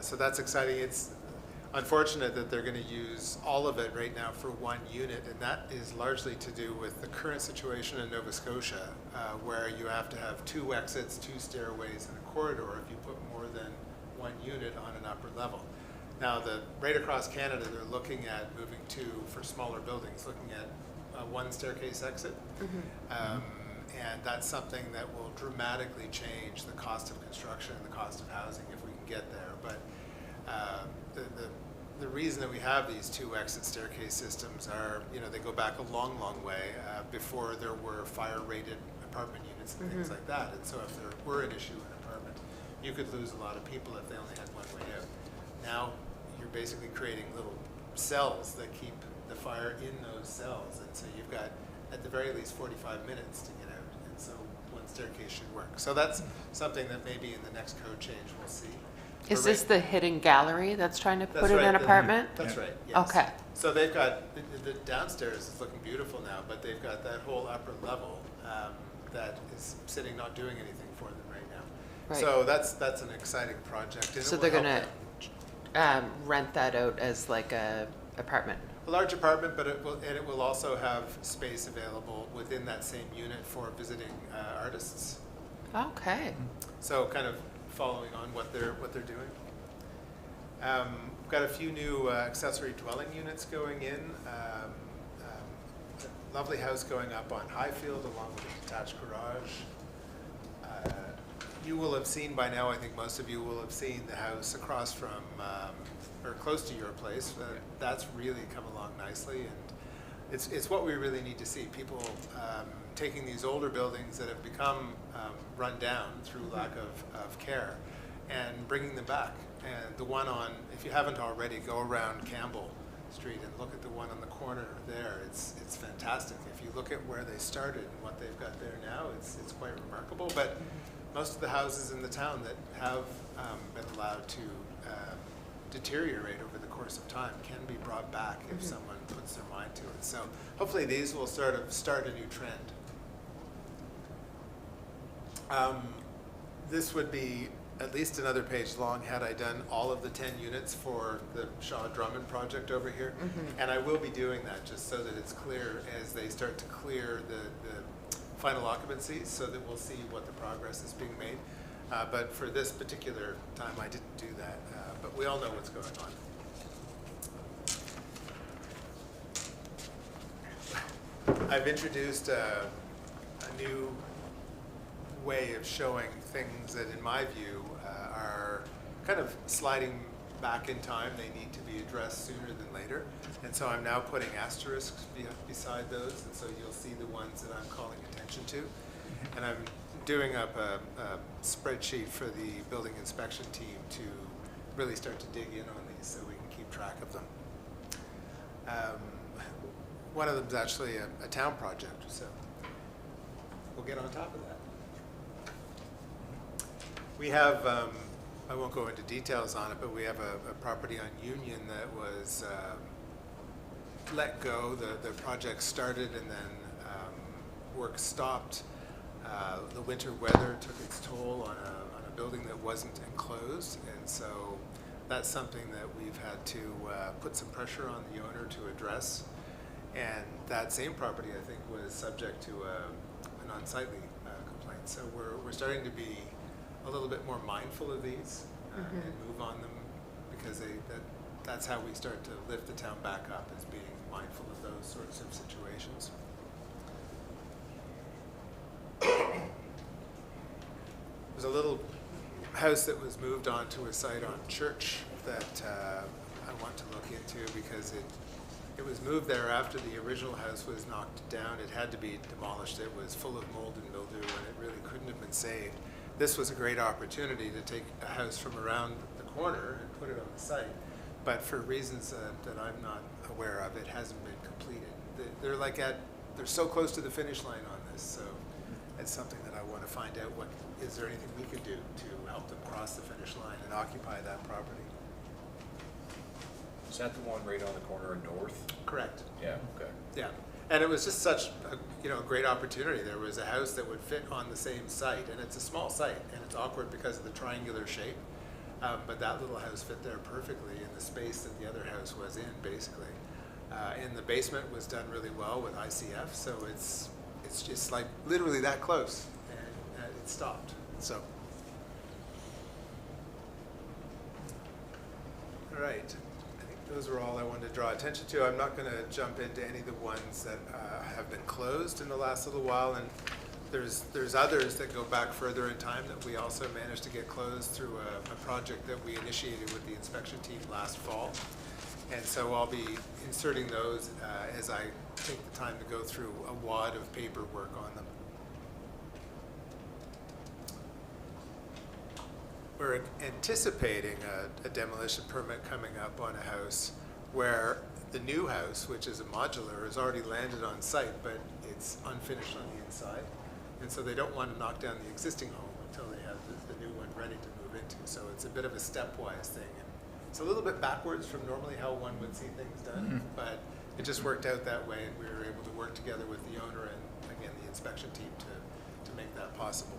Speaker 6: So that's exciting. It's unfortunate that they're going to use all of it right now for one unit, and that is largely to do with the current situation in Nova Scotia, where you have to have 2 exits, 2 stairways, and a corridor if you put more than one unit on an upper level. Now, right across Canada, they're looking at moving to, for smaller buildings, looking at 1 staircase exit. And that's something that will dramatically change the cost of construction and the cost of housing if we can get there. But the reason that we have these 2 exit staircase systems are, they go back a long, long way before there were fire-rated apartment units and things like that. And so if there were an issue in an apartment, you could lose a lot of people if they only had one way out. Now you're basically creating little cells that keep the fire in those cells. And so you've got, at the very least, 45 minutes to get out. And so 1 staircase should work. So that's something that maybe in the next code change we'll see.
Speaker 2: Is this the hidden gallery that's trying to
Speaker 6: That's
Speaker 2: put in
Speaker 6: right,
Speaker 2: an apartment?
Speaker 6: That's right, yes.
Speaker 2: Okay.
Speaker 6: So they've got, the downstairs is looking beautiful now, but they've got that whole upper level that is sitting not doing anything for them right now.
Speaker 2: Right.
Speaker 6: So that's an exciting project. And
Speaker 2: So
Speaker 6: it
Speaker 2: they're
Speaker 6: will
Speaker 2: gonna
Speaker 6: help
Speaker 2: rent that out as like a apartment?
Speaker 6: a large apartment, but it will also have space available within that same unit for visiting artists.
Speaker 2: Okay.
Speaker 6: So kind of following on what they're doing. We've got a few new accessory dwelling units going in. Lovely house going up on Highfield along with a detached garage. You will have seen by now, I think most of you will have seen the house across from, or close to your place. That's really come along nicely, and it's what we really need to see. People taking these older buildings that have become run down through lack of care and bringing them back. And the one on, if you haven't already, go around Campbell Street and look at the one on the corner there. It's fantastic. If you look at where they started and what they've got there now, it's quite remarkable. But most of the houses in the town that have been allowed to deteriorate over the course of time can be brought back if someone puts their mind to it. So hopefully these will start a new trend. This would be at least another page long had I done all of the 10 units for the Shaw Drummond project over here. And I will be doing that just so that it's clear as they start to clear the final occupancies, so that we'll see what the progress is being made. But for this particular time, I didn't do that. But we all know what's going on. I've introduced a new way of showing things that, in my view, are kind of sliding back in time. They need to be addressed sooner than later. And so I'm now putting asterisks beside those, and so you'll see the ones that I'm calling attention to. And I'm doing up a spreadsheet for the building inspection team to really start to dig in on these so we can keep track of them. One of them is actually a town project, so we'll get on top of that. We have, I won't go into details on it, but we have a property on Union that was let go. The project started and then work stopped. The winter weather took its toll on a building that wasn't enclosed, and so that's something that we've had to put some pressure on the owner to address. And that same property, I think, was subject to an unsightly complaint. So we're starting to be a little bit more mindful of these and move on them, because that's how we start to lift the town back up, is being mindful of those sorts of situations. There's a little house that was moved onto a site on Church that I want to look into because it was moved there after the original house was knocked down. It had to be demolished. It was full of mold and mildew, and it really couldn't have been saved. This was a great opportunity to take a house from around the corner and put it on the site. But for reasons that I'm not aware of, it hasn't been completed. They're so close to the finish line on this, so it's something that I want to find out. Is there anything we could do to help them cross the finish line and occupy that property?
Speaker 4: Is that the one right on the corner of North?
Speaker 6: Correct.
Speaker 4: Yeah, okay.
Speaker 6: Yeah, and it was just such a great opportunity. There was a house that would fit on the same site, and it's a small site, and it's awkward because of the triangular shape. But that little house fit there perfectly in the space that the other house was in, basically. And the basement was done really well with ICF, so it's just like literally that close, and it stopped. So, all right. Those are all I wanted to draw attention to. I'm not going to jump into any of the ones that have been closed in the last little while, and there's others that go back further in time that we also managed to get closed through a project that we initiated with the inspection team last fall. And so I'll be inserting those as I take the time to go through a wad of paperwork on them. We're anticipating a demolition permit coming up on a house where the new house, which is a modular, has already landed on site, but it's unfinished on the inside. And so they don't want to knock down the existing home until they have the new one ready to move into. So it's a bit of a stepwise thing. And it's a little bit backwards from normally how one would see things done, but it just worked out that way, and we were able to work together with the owner and, again, the inspection team to make that possible.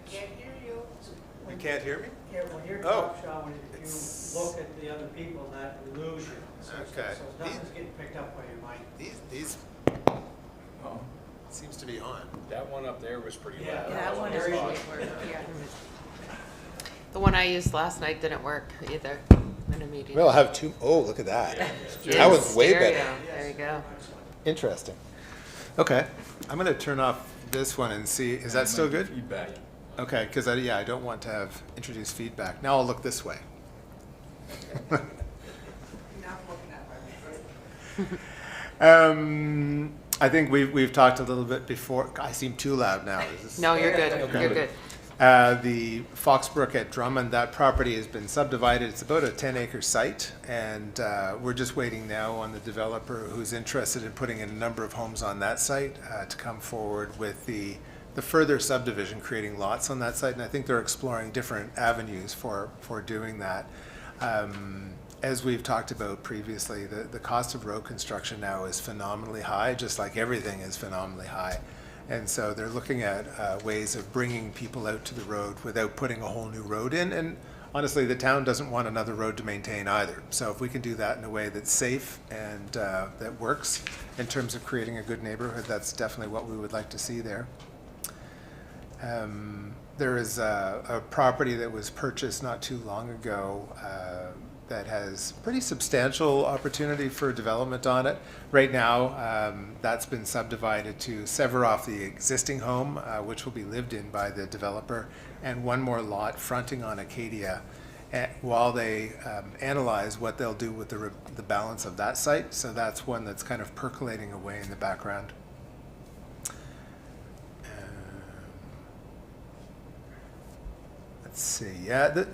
Speaker 3: Can't hear you.
Speaker 6: You can't hear me?
Speaker 8: Yeah, when you're
Speaker 6: Oh,
Speaker 8: top shot, when you
Speaker 6: it's-
Speaker 8: look at the other people, that we lose you.
Speaker 6: Okay.
Speaker 8: So nothing's getting picked up by your mic.
Speaker 6: These
Speaker 4: Oh,
Speaker 6: seems to be on.
Speaker 4: that one up there was pretty
Speaker 8: Yeah.
Speaker 4: loud.
Speaker 3: That one is
Speaker 8: Very
Speaker 3: really
Speaker 8: good.
Speaker 3: yeah.
Speaker 2: The one I used last night didn't work either in a meeting.
Speaker 9: We'll have two. Oh, look at that.
Speaker 2: It's
Speaker 9: That was way
Speaker 2: stereo.
Speaker 9: better.
Speaker 2: There you go.
Speaker 9: Interesting.
Speaker 6: Okay. I'm going to turn off this one and see. Is that still good?
Speaker 4: Feedback.
Speaker 6: Okay, because I don't want to have introduced feedback. Now I'll look this way. I think we've talked a little bit before. I seem too loud now. Is this-
Speaker 2: No, you're good.
Speaker 6: Okay.
Speaker 2: You're good.
Speaker 6: The Foxbrook at Drummond, that property has been subdivided. It's about a 10-acre site, and we're just waiting now on the developer who's interested in putting in a number of homes on that site to come forward with the further subdivision, creating lots on that site, and I think they're exploring different avenues for doing that. As we've talked about previously, the cost of road construction now is phenomenally high, just like everything is phenomenally high. And so they're looking at ways of bringing people out to the road without putting a whole new road in. And honestly, the town doesn't want another road to maintain either. So if we can do that in a way that's safe and that works in terms of creating a good neighborhood, that's definitely what we would like to see there. There is a property that was purchased not too long ago that has pretty substantial opportunity for development on it. Right now, that's been subdivided to sever off the existing home, which will be lived in by the developer, and one more lot fronting on Acadia while they analyze what they'll do with the balance of that site. So that's one that's kind of percolating away in the background. Let's see, yeah.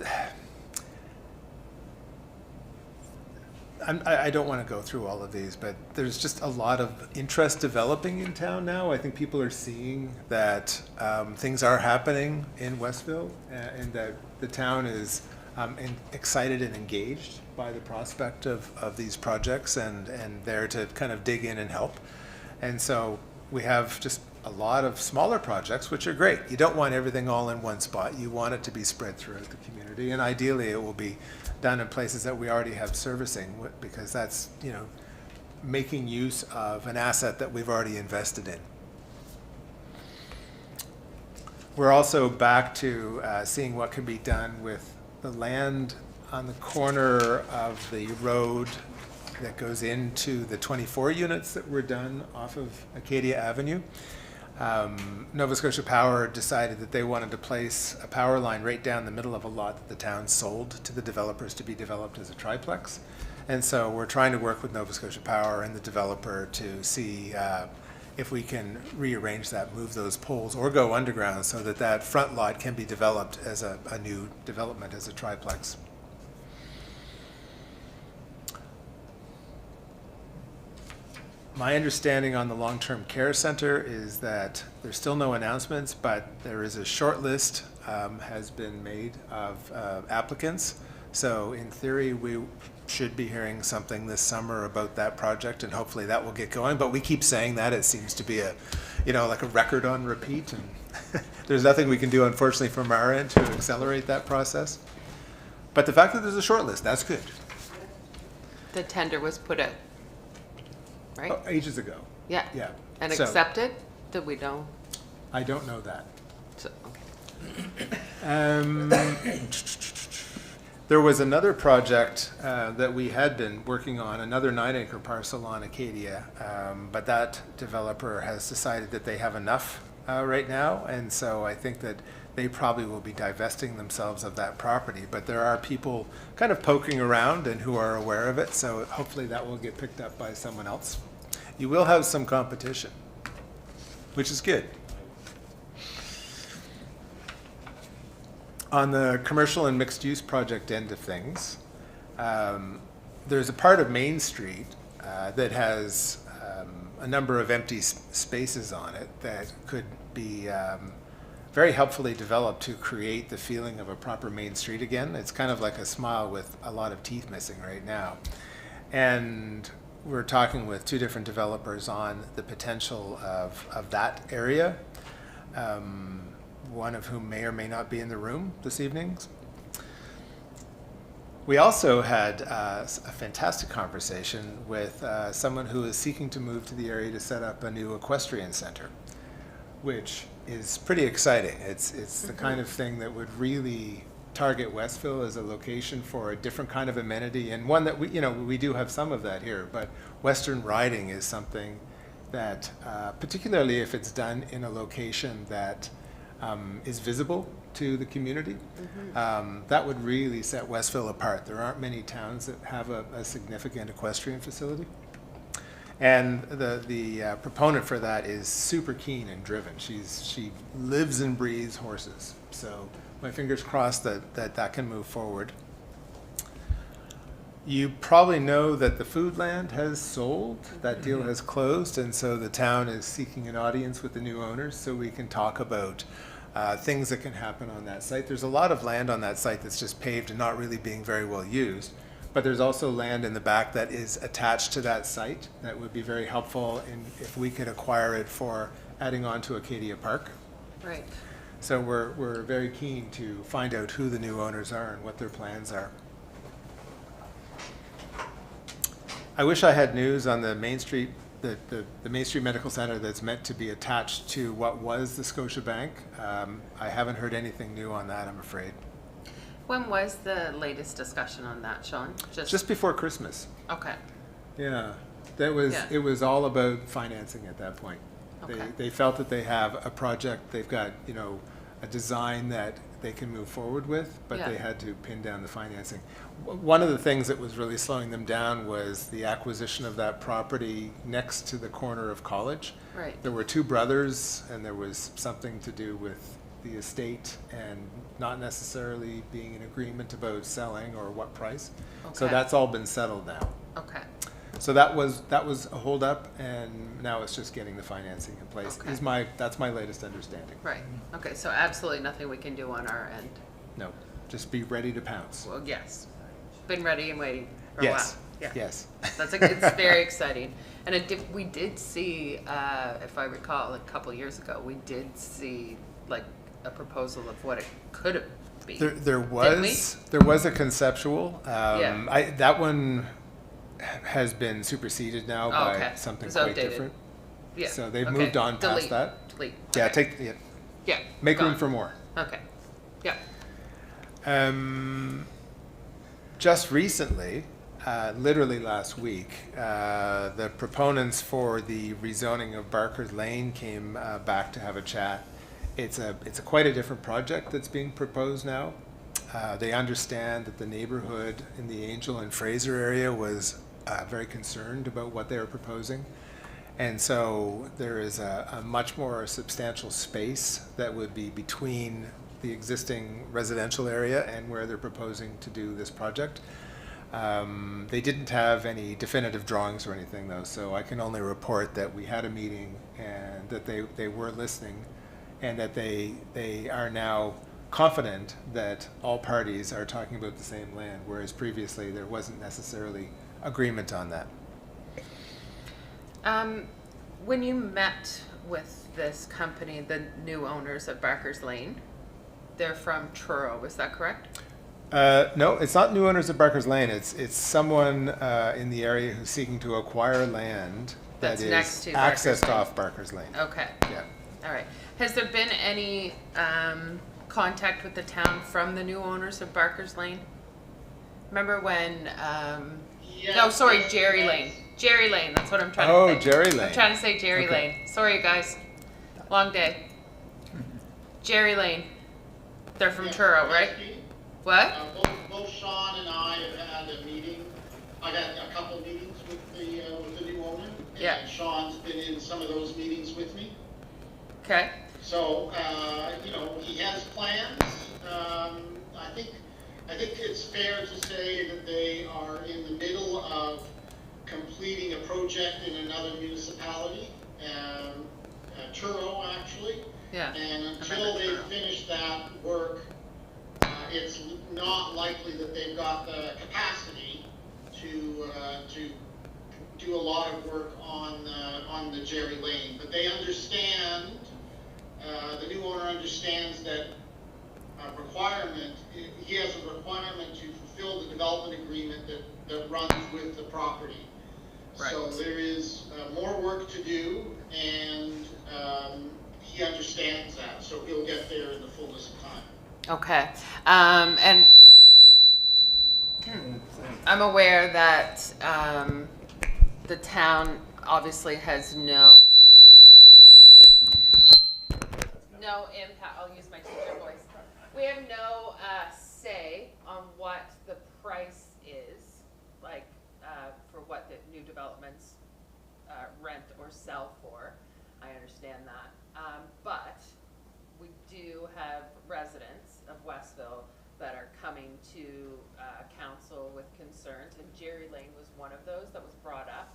Speaker 6: I don't want to go through all of these, but there's just a lot of interest developing in town now. I think people are seeing that things are happening in Westville, and that the town is excited and engaged by the prospect of these projects, and there to kind of dig in and help. And so we have just a lot of smaller projects, which are great. You don't want everything all in one spot. You want it to be spread throughout the community, and ideally it will be done in places that we already have servicing, because that's, making use of an asset that we've already invested in. We're also back to seeing what can be done with the land on the corner of the road that goes into the 24 units that were done off of Acadia Avenue. Nova Scotia Power decided that they wanted to place a power line right down the middle of a lot that the town sold to the developers to be developed as a triplex. And so we're trying to work with Nova Scotia Power and the developer to see if we can rearrange that, move those poles, or go underground so that that front lot can be developed as a new development as a triplex. My understanding on the long-term care center is that there's still no announcements, but there is a short list has been made of applicants. So in theory, we should be hearing something this summer about that project, and hopefully that will get going. But we keep saying that. It seems to be a, like a record on repeat, and there's nothing we can do, unfortunately, from our end to accelerate that process. But the fact that there's a short list, that's good.
Speaker 2: The tender was put out, right?
Speaker 6: Oh, ages ago.
Speaker 2: Yeah.
Speaker 6: Yeah.
Speaker 2: And
Speaker 6: So,
Speaker 2: accepted? Did we know?
Speaker 6: I don't know that.
Speaker 2: So, okay.
Speaker 6: There was another project that we had been working on, another 9-acre parcel on Acadia, but that developer has decided that they have enough right now, and so I think that they probably will be divesting themselves of that property. But there are people kind of poking around and who are aware of it, so hopefully that will get picked up by someone else. You will have some competition, which is good. On the commercial and mixed-use project end of things, there's a part of Main Street that has a number of empty spaces on it that could be very helpfully developed to create the feeling of a proper Main Street again. It's kind of like a smile with a lot of teeth missing right now. And we're talking with 2 different developers on the potential of that area. One of whom may or may not be in the room this evening. We also had a fantastic conversation with someone who is seeking to move to the area to set up a new equestrian center, which is pretty exciting. It's the kind of thing that would really target Westville as a location for a different kind of amenity, and one that we do have some of that here, but Western riding is something that, particularly if it's done in a location that is visible to the community, that would really set Westville apart. There aren't many towns that have a significant equestrian facility. And the proponent for that is super keen and driven. She lives and breathes horses. So my fingers crossed that can move forward. You probably know that the food land has sold. That deal has closed, and so the town is seeking an audience with the new owners so we can talk about things that can happen on that site. There's a lot of land on that site that's just paved and not really being very well used, but there's also land in the back that is attached to that site that would be very helpful if we could acquire it for adding on to Acadia Park.
Speaker 2: Right.
Speaker 6: So we're very keen to find out who the new owners are and what their plans are. I wish I had news on the Main Street, the Main Street Medical Center that's meant to be attached to what was the Scotiabank. I haven't heard anything new on that, I'm afraid.
Speaker 2: When was the latest discussion on that, Sean?
Speaker 6: Just before Christmas.
Speaker 2: Okay.
Speaker 6: Yeah, that was
Speaker 2: Yeah.
Speaker 6: it was all about financing at that point.
Speaker 2: Okay.
Speaker 6: They felt that they have a project, they've got a design that they can move forward with, but
Speaker 2: Yeah.
Speaker 6: they had to pin down the financing. One of the things that was really slowing them down was the acquisition of that property next to the corner of College.
Speaker 2: Right.
Speaker 6: There were 2 brothers, and there was something to do with the estate and not necessarily being in agreement about selling or what price. So
Speaker 2: Okay.
Speaker 6: that's all been settled now.
Speaker 2: Okay.
Speaker 6: So that was a holdup, and now it's just getting the financing in place.
Speaker 2: Okay.
Speaker 6: That's my latest understanding.
Speaker 2: Right. Okay, so absolutely nothing we can do on our end.
Speaker 6: No, just be ready to pounce.
Speaker 2: Well, yes. Been ready and waiting for a
Speaker 6: Yes.
Speaker 2: while. Yeah.
Speaker 6: Yes.
Speaker 2: It's very exciting. And we did see, if I recall, a couple years ago, we did see like a proposal of what it could have been.
Speaker 6: There was a conceptual.
Speaker 2: Yeah.
Speaker 6: That one has been superseded now by
Speaker 2: Okay.
Speaker 6: something
Speaker 2: It's
Speaker 6: quite
Speaker 2: outdated.
Speaker 6: different.
Speaker 2: Yeah.
Speaker 6: So they've
Speaker 2: Okay.
Speaker 6: moved on past
Speaker 2: Delete.
Speaker 6: that.
Speaker 2: Delete.
Speaker 6: Yeah,
Speaker 2: Okay. Yeah.
Speaker 6: make room
Speaker 2: gone.
Speaker 6: for more.
Speaker 2: Okay. Yeah.
Speaker 6: Just recently, literally last week. The proponents for the rezoning of Barker's Lane came back to have a chat. It's quite a different project that's being proposed now. They understand that the neighborhood in the Angel and Fraser area was very concerned about what they were proposing. And so there is a much more substantial space that would be between the existing residential area and where they're proposing to do this project. They didn't have any definitive drawings or anything though, so I can only report that we had a meeting and that they were listening, and that they are now confident that all parties are talking about the same land, whereas previously there wasn't necessarily agreement on that.
Speaker 2: When you met with this company, the new owners of Barker's Lane, they're from Truro, is that correct?
Speaker 6: No, it's not new owners of Barker's Lane. It's someone in the area who's seeking to acquire land that
Speaker 2: That's
Speaker 6: is
Speaker 2: next to Barker's
Speaker 6: accessed
Speaker 2: Lane.
Speaker 6: off Barker's Lane.
Speaker 2: Okay.
Speaker 6: Yeah.
Speaker 2: All right. Has there been any contact with the town from the new owners of Barker's Lane? Remember when,
Speaker 10: Yes,
Speaker 2: no, sorry,
Speaker 10: yes,
Speaker 2: Jerry
Speaker 10: yes.
Speaker 2: Lane. Jerry Lane, that's what I'm trying
Speaker 6: Oh,
Speaker 2: to say.
Speaker 6: Jerry Lane.
Speaker 2: I'm trying to say Jerry
Speaker 6: Okay.
Speaker 2: Lane. Sorry, guys. Long day. Jerry Lane. They're from
Speaker 10: Yeah,
Speaker 2: Truro, right?
Speaker 10: Steve,
Speaker 2: What?
Speaker 10: Both Sean and I have had a meeting. I got a couple of meetings with the new owner.
Speaker 2: Yeah.
Speaker 10: And Sean's been in some of those meetings with me.
Speaker 2: Okay.
Speaker 10: So, he has plans. I think it's fair to say that they are in the middle of completing a project in another municipality, Truro actually.
Speaker 2: Yeah.
Speaker 10: And
Speaker 2: I
Speaker 10: until
Speaker 2: remember
Speaker 10: they
Speaker 2: Truro.
Speaker 10: finish that work, it's not likely that they've got the capacity to do a lot of work on the Jerry Lane. But they understand, the new owner understands that requirement, he has a requirement to fulfill the development agreement that runs with the property. So
Speaker 2: Right.
Speaker 10: there is more work to do, and he understands that, so he'll get there in the fullness of time.
Speaker 2: Okay. And I'm aware that the town obviously has no impact. I'll use my teacher voice. We have no say on what the price is, like for what the new developments rent or sell for. I understand that. But we do have residents of Westville that are coming to council with concerns, and Jerry Lane was one of those that was brought up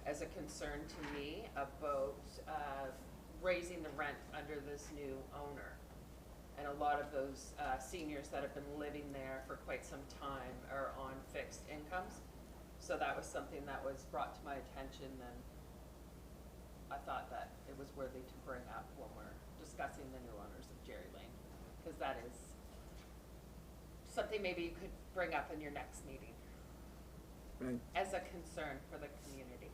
Speaker 2: as a concern to me about raising the rent under this new owner. And a lot of those seniors that have been living there for quite some time are on fixed incomes. So that was something that was brought to my attention, and I thought that it was worthy to bring up when we're discussing the new owners of Jerry Lane, because that is something maybe you could bring up in your next meeting
Speaker 1: Right.
Speaker 2: as a concern for the community.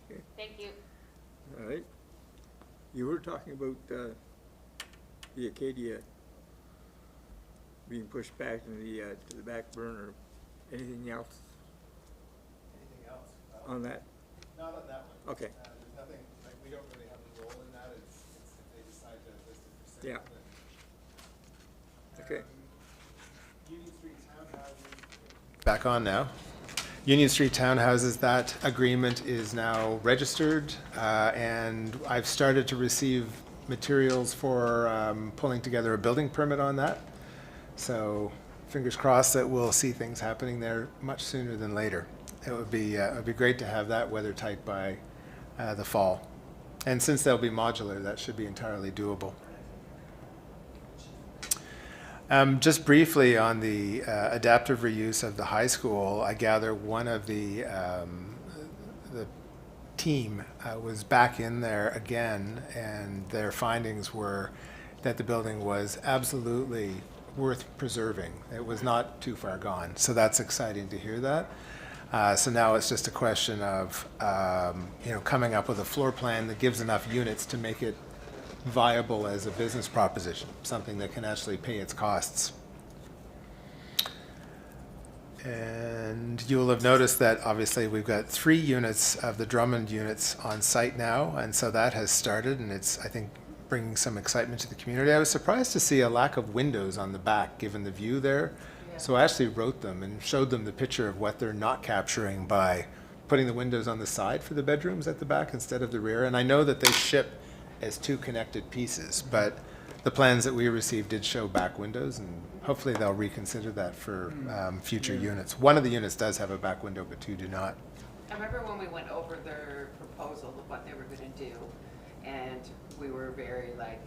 Speaker 10: Okay?
Speaker 2: Thank you.
Speaker 1: All right. You were talking about the Acadia being pushed back to the back burner. Anything else
Speaker 6: Anything else?
Speaker 1: on that?
Speaker 6: Not on that one.
Speaker 1: Okay.
Speaker 6: There's nothing, like, we don't really have a role in that. It's if they decide to list it for sale.
Speaker 1: Yeah.
Speaker 6: then-
Speaker 1: Okay.
Speaker 6: Union Street Townhouses. Back on now. Union Street Townhouses, that agreement is now registered, and I've started to receive materials for pulling together a building permit on that. So fingers crossed that we'll see things happening there much sooner than later. It would be great to have that weather tight by the fall. And since they'll be modular, that should be entirely doable. Just briefly on the adaptive reuse of the high school, I gather one of the team was back in there again, and their findings were that the building was absolutely worth preserving. It was not too far gone, so that's exciting to hear that. So now it's just a question of coming up with a floor plan that gives enough units to make it viable as a business proposition, something that can actually pay its costs. And you'll have noticed that obviously we've got 3 units of the Drummond units on site now, and so that has started, and it's, I think, bringing some excitement to the community. I was surprised to see a lack of windows on the back, given the view there. So I actually wrote them and showed them the picture of what they're not capturing by putting the windows on the side for the bedrooms at the back instead of the rear. And I know that they ship as 2 connected pieces, but the plans that we received did show back windows, and hopefully they'll reconsider that for future units. One of the units does have a back window, but 2 do not.
Speaker 3: I remember when we went over their proposal of what they were gonna do, and we were very like,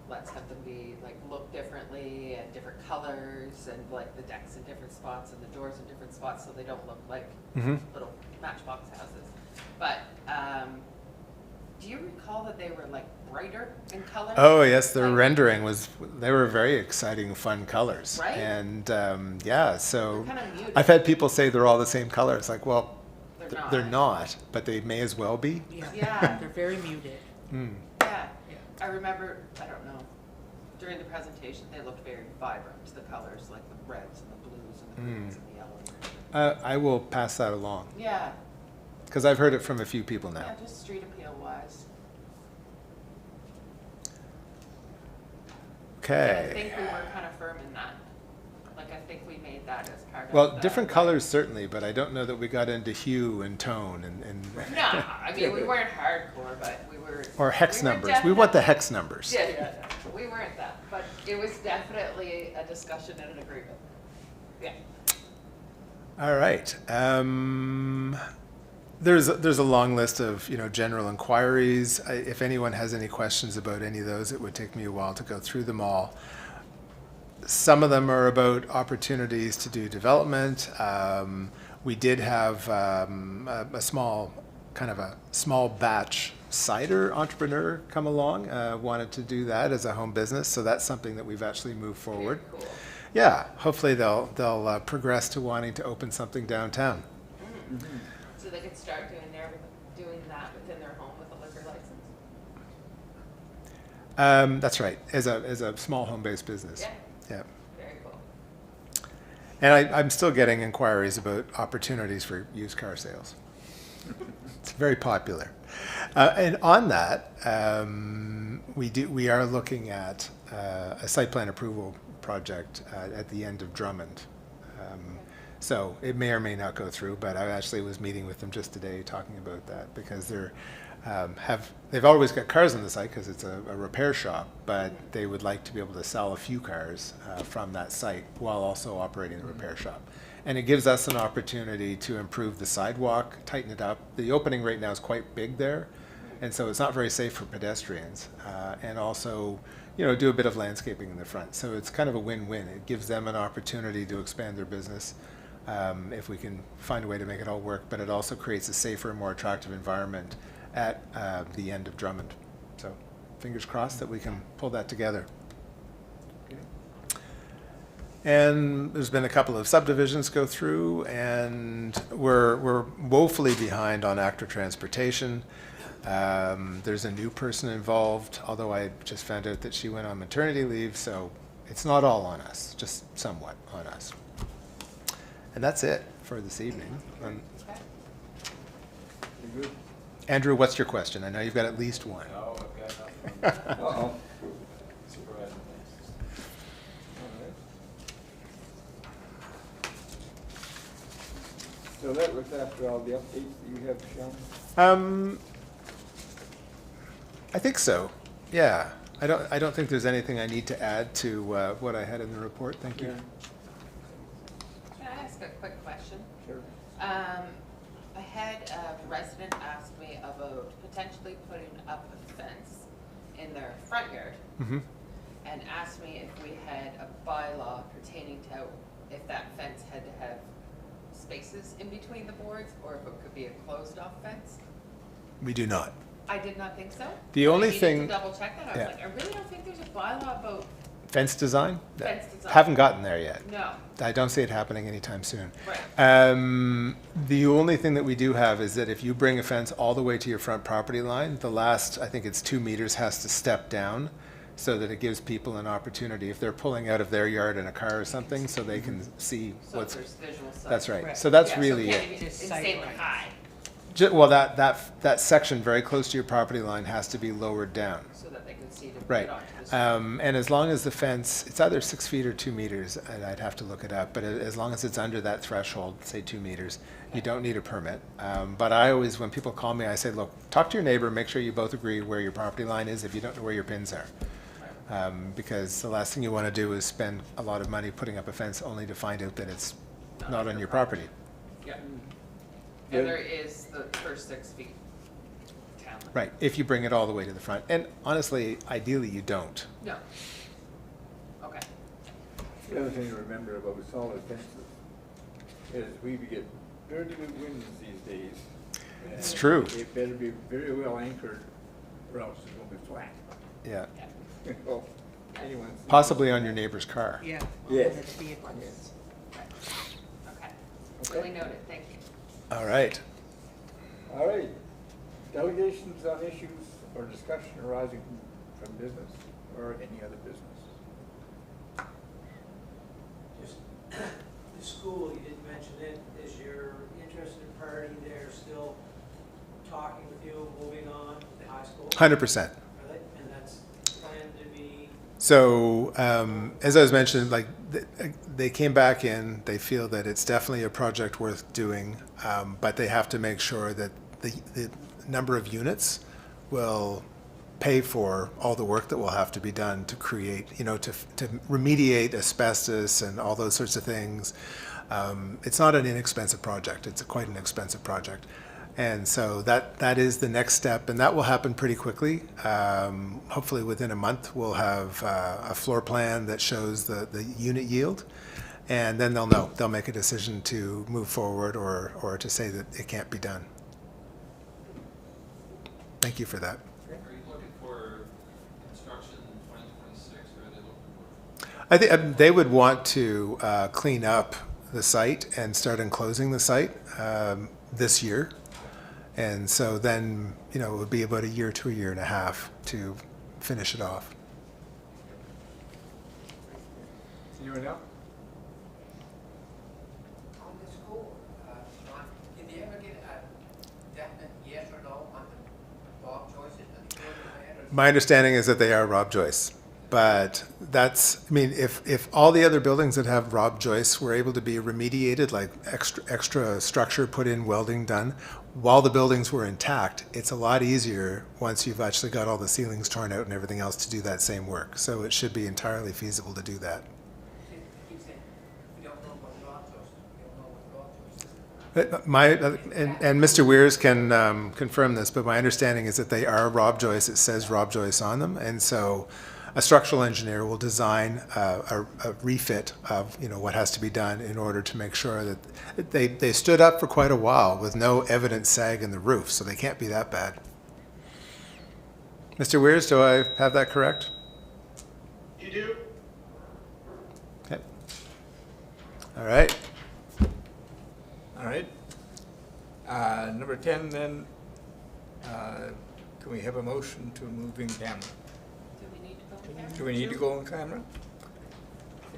Speaker 3: let's have them be, like, look differently and different colors, and like the decks in different spots and the doors in different spots, so they don't look like little matchbox houses. But, do you recall that they were like brighter in color?
Speaker 6: Oh yes, their
Speaker 3: Like-
Speaker 6: rendering was, they were very exciting, fun colors.
Speaker 3: Right?
Speaker 6: And yeah, so
Speaker 3: They're kinda muted.
Speaker 6: I've had people say they're all the same color. It's like, well,
Speaker 3: They're
Speaker 6: they're
Speaker 3: not.
Speaker 6: not, but they may as well be.
Speaker 3: Yeah, they're very muted.
Speaker 6: Mm.
Speaker 3: Yeah, I remember, I don't know, during the presentation, they looked very vibrant, the colors, like the reds and the blues and the greens and the yellows.
Speaker 6: I will pass that along,
Speaker 3: Yeah,
Speaker 6: because I've heard it from a few people now.
Speaker 3: yeah, just street appeal wise. I
Speaker 6: Okay.
Speaker 3: think we were kind of firm in that. Like, I think we made that as part of
Speaker 6: Well,
Speaker 3: the,
Speaker 6: different
Speaker 3: like-
Speaker 6: colors certainly, but I don't know that we got into hue and tone and
Speaker 3: No, I mean, we weren't hardcore, but we were.
Speaker 6: or hex
Speaker 3: we were
Speaker 6: numbers. We want the
Speaker 3: definitely-
Speaker 6: hex numbers.
Speaker 3: Yeah, we weren't that, but it was definitely a discussion and an agreement. Yeah.
Speaker 6: All right. There's a long list of, general inquiries. If anyone has any questions about any of those, it would take me a while to go through them all. Some of them are about opportunities to do development. We did have a small batch cider entrepreneur come along, wanted to do that as a home business. So that's something that we've actually moved forward.
Speaker 3: Very cool.
Speaker 6: Yeah, hopefully they'll progress to wanting to open something downtown.
Speaker 2: So they could start doing that within their home with a liquor license?
Speaker 6: That's right, as a small home-based business.
Speaker 2: Yeah,
Speaker 6: Yeah.
Speaker 2: very cool.
Speaker 6: And I'm still getting inquiries about opportunities for used car sales. It's very popular. And on that, we are looking at a site plan approval project at the end of Drummond. So it may or may not go through, but I actually was meeting with them just today talking about that, because they've always got cars on the site because it's a repair shop, but they would like to be able to sell a few cars from that site while also operating the repair shop. And it gives us an opportunity to improve the sidewalk, tighten it up. The opening right now is quite big there, and so it's not very safe for pedestrians. And also, do a bit of landscaping in the front. So it's kind of a win-win. It gives them an opportunity to expand their business if we can find a way to make it all work, but it also creates a safer, more attractive environment at the end of Drummond. So fingers crossed that we can pull that together. And there's been a couple of subdivisions go through, and we're woefully behind on active transportation. There's a new person involved, although I just found out that she went on maternity leave, so it's not all on us, just somewhat on us. And that's it for this evening.
Speaker 1: Good.
Speaker 6: Andrew, what's your question? I know you've got at least one.
Speaker 5: No, I've got nothing.
Speaker 1: Uh-oh.
Speaker 5: Surprising things.
Speaker 1: So that looks after all the updates that you have shown?
Speaker 6: I think so. Yeah. I don't think there's anything I need to add to what I had in the report. Thank you.
Speaker 2: Can I ask a quick question?
Speaker 1: Sure.
Speaker 2: I had a resident ask me about potentially putting up a fence in their front yard
Speaker 6: Mm-hmm.
Speaker 2: and asked me if we had a bylaw pertaining to if that fence had to have spaces in between the boards or if it could be a closed off fence.
Speaker 6: We do not.
Speaker 2: I did not think so.
Speaker 6: The only
Speaker 2: I needed
Speaker 6: thing-
Speaker 2: to double check that. I was
Speaker 6: yeah.
Speaker 2: like, I really don't think there's a bylaw about
Speaker 6: Fence design?
Speaker 2: Fence design.
Speaker 6: Haven't gotten there yet.
Speaker 2: No,
Speaker 6: I don't see it happening anytime soon.
Speaker 2: right.
Speaker 6: The only thing that we do have is that if you bring a fence all the way to your front property line, the last, I think it's 2 meters, has to step down so that it gives people an opportunity, if they're pulling out of their yard in a car or something, so they can see
Speaker 3: So
Speaker 6: what's,
Speaker 3: there's visual sight.
Speaker 6: that's right.
Speaker 11: Right.
Speaker 6: So that's
Speaker 2: Yeah, so
Speaker 6: really
Speaker 2: it
Speaker 6: it.
Speaker 2: can't be
Speaker 11: Just
Speaker 2: insanely
Speaker 11: sight
Speaker 2: high,
Speaker 6: Well, that section very close to your property line has to be lowered down.
Speaker 3: So that they can see to
Speaker 6: Right.
Speaker 3: get onto the street.
Speaker 6: And as long as the fence, it's either 6 feet or 2 meters, and I'd have to look it up, but as long as it's under that threshold, say 2 meters, you don't need a permit. But I always, when people call me, I say, look, talk to your neighbor, make sure you both agree where your property line is if you don't know where your pins are. Because the last thing you want to do is spend a lot of money putting up a fence only to find out that it's not on your property.
Speaker 3: Yeah. And there is the first 6 feet town limit.
Speaker 6: Right, if you bring it all the way to the front. And honestly, ideally, you don't.
Speaker 3: No. Okay.
Speaker 1: The other thing to remember about solid fences is we get very good winds these days.
Speaker 6: It's
Speaker 1: and
Speaker 6: true.
Speaker 1: They better be very well anchored or else it's gonna be flat.
Speaker 6: Yeah.
Speaker 1: Well, anyone's.
Speaker 6: Possibly on your neighbor's car.
Speaker 11: Yeah.
Speaker 1: Yes.
Speaker 11: That's vehicles.
Speaker 2: okay.
Speaker 1: Okay.
Speaker 2: Duly noted, thank you.
Speaker 6: All right.
Speaker 1: All right. Delegations on issues or discussion arising from business or any other business.
Speaker 8: Just, the school, you didn't mention it, is your interested party there still talking with you, moving on to the high school?
Speaker 6: 100%.
Speaker 8: Are they? And that's planned to be,
Speaker 6: So, as I was mentioning, like they came back in, they feel that it's definitely a project worth doing, but they have to make sure that the number of units will pay for all the work that will have to be done to create, to remediate asbestos and all those sorts of things. It's not an inexpensive project. It's quite an expensive project. And so that is the next step, and that will happen pretty quickly. Hopefully within a month, we'll have a floor plan that shows the unit yield, and then they'll know. They'll make a decision to move forward or to say that it can't be done. Thank you for that.
Speaker 5: Are you looking for construction in 2026, or are they looking for?
Speaker 6: I think they would want to clean up the site and start enclosing the site this year. And so then, it would be about a year to a year and a half to finish it off.
Speaker 1: Anyone else?
Speaker 12: On the school, Sean, did they ever get a definite yes or no on the Bob choices that the board had?
Speaker 6: My understanding is that they are Rob Joyce. But if all the other buildings that have Rob Joyce were able to be remediated, like extra structure put in, welding done, while the buildings were intact, it's a lot easier once you've actually got all the ceilings torn out and everything else to do that same work. So it should be entirely feasible to do that.
Speaker 12: He said, we don't know what Bob choices, we don't know what Bob choices.
Speaker 6: And Mr. Weirs can confirm this, but my understanding is that they are Rob Joyce. It says Rob Joyce on them, and so a structural engineer will design a refit of what has to be done in order to make sure that they stood up for quite a while with no evident sag in the roof, so they can't be that bad. Mr. Weirs, do I have that correct?
Speaker 10: You do?
Speaker 6: Okay. All right.
Speaker 1: All right. Number 10 then, can we have a motion to move in camera? Do we need to go in camera?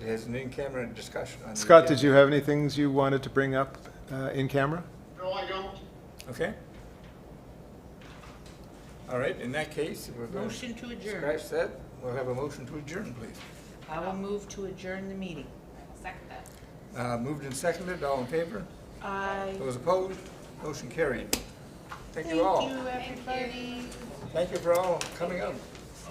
Speaker 1: It has an in-camera discussion on the
Speaker 6: Scott, did
Speaker 1: agenda.
Speaker 6: you have any things you wanted to bring up in camera?
Speaker 10: No, I don't.
Speaker 1: Okay. All right, in that case, we're going
Speaker 11: Motion to adjourn.
Speaker 1: scratch that. We'll have a motion to adjourn, please.
Speaker 11: I will move to adjourn the meeting.
Speaker 2: Second that.
Speaker 1: Moved and seconded, all in favor?
Speaker 11: Aye.
Speaker 1: Those opposed? Motion carried. Thank
Speaker 11: Thank
Speaker 1: you all.
Speaker 11: you, everybody.
Speaker 1: Thank you for all coming out.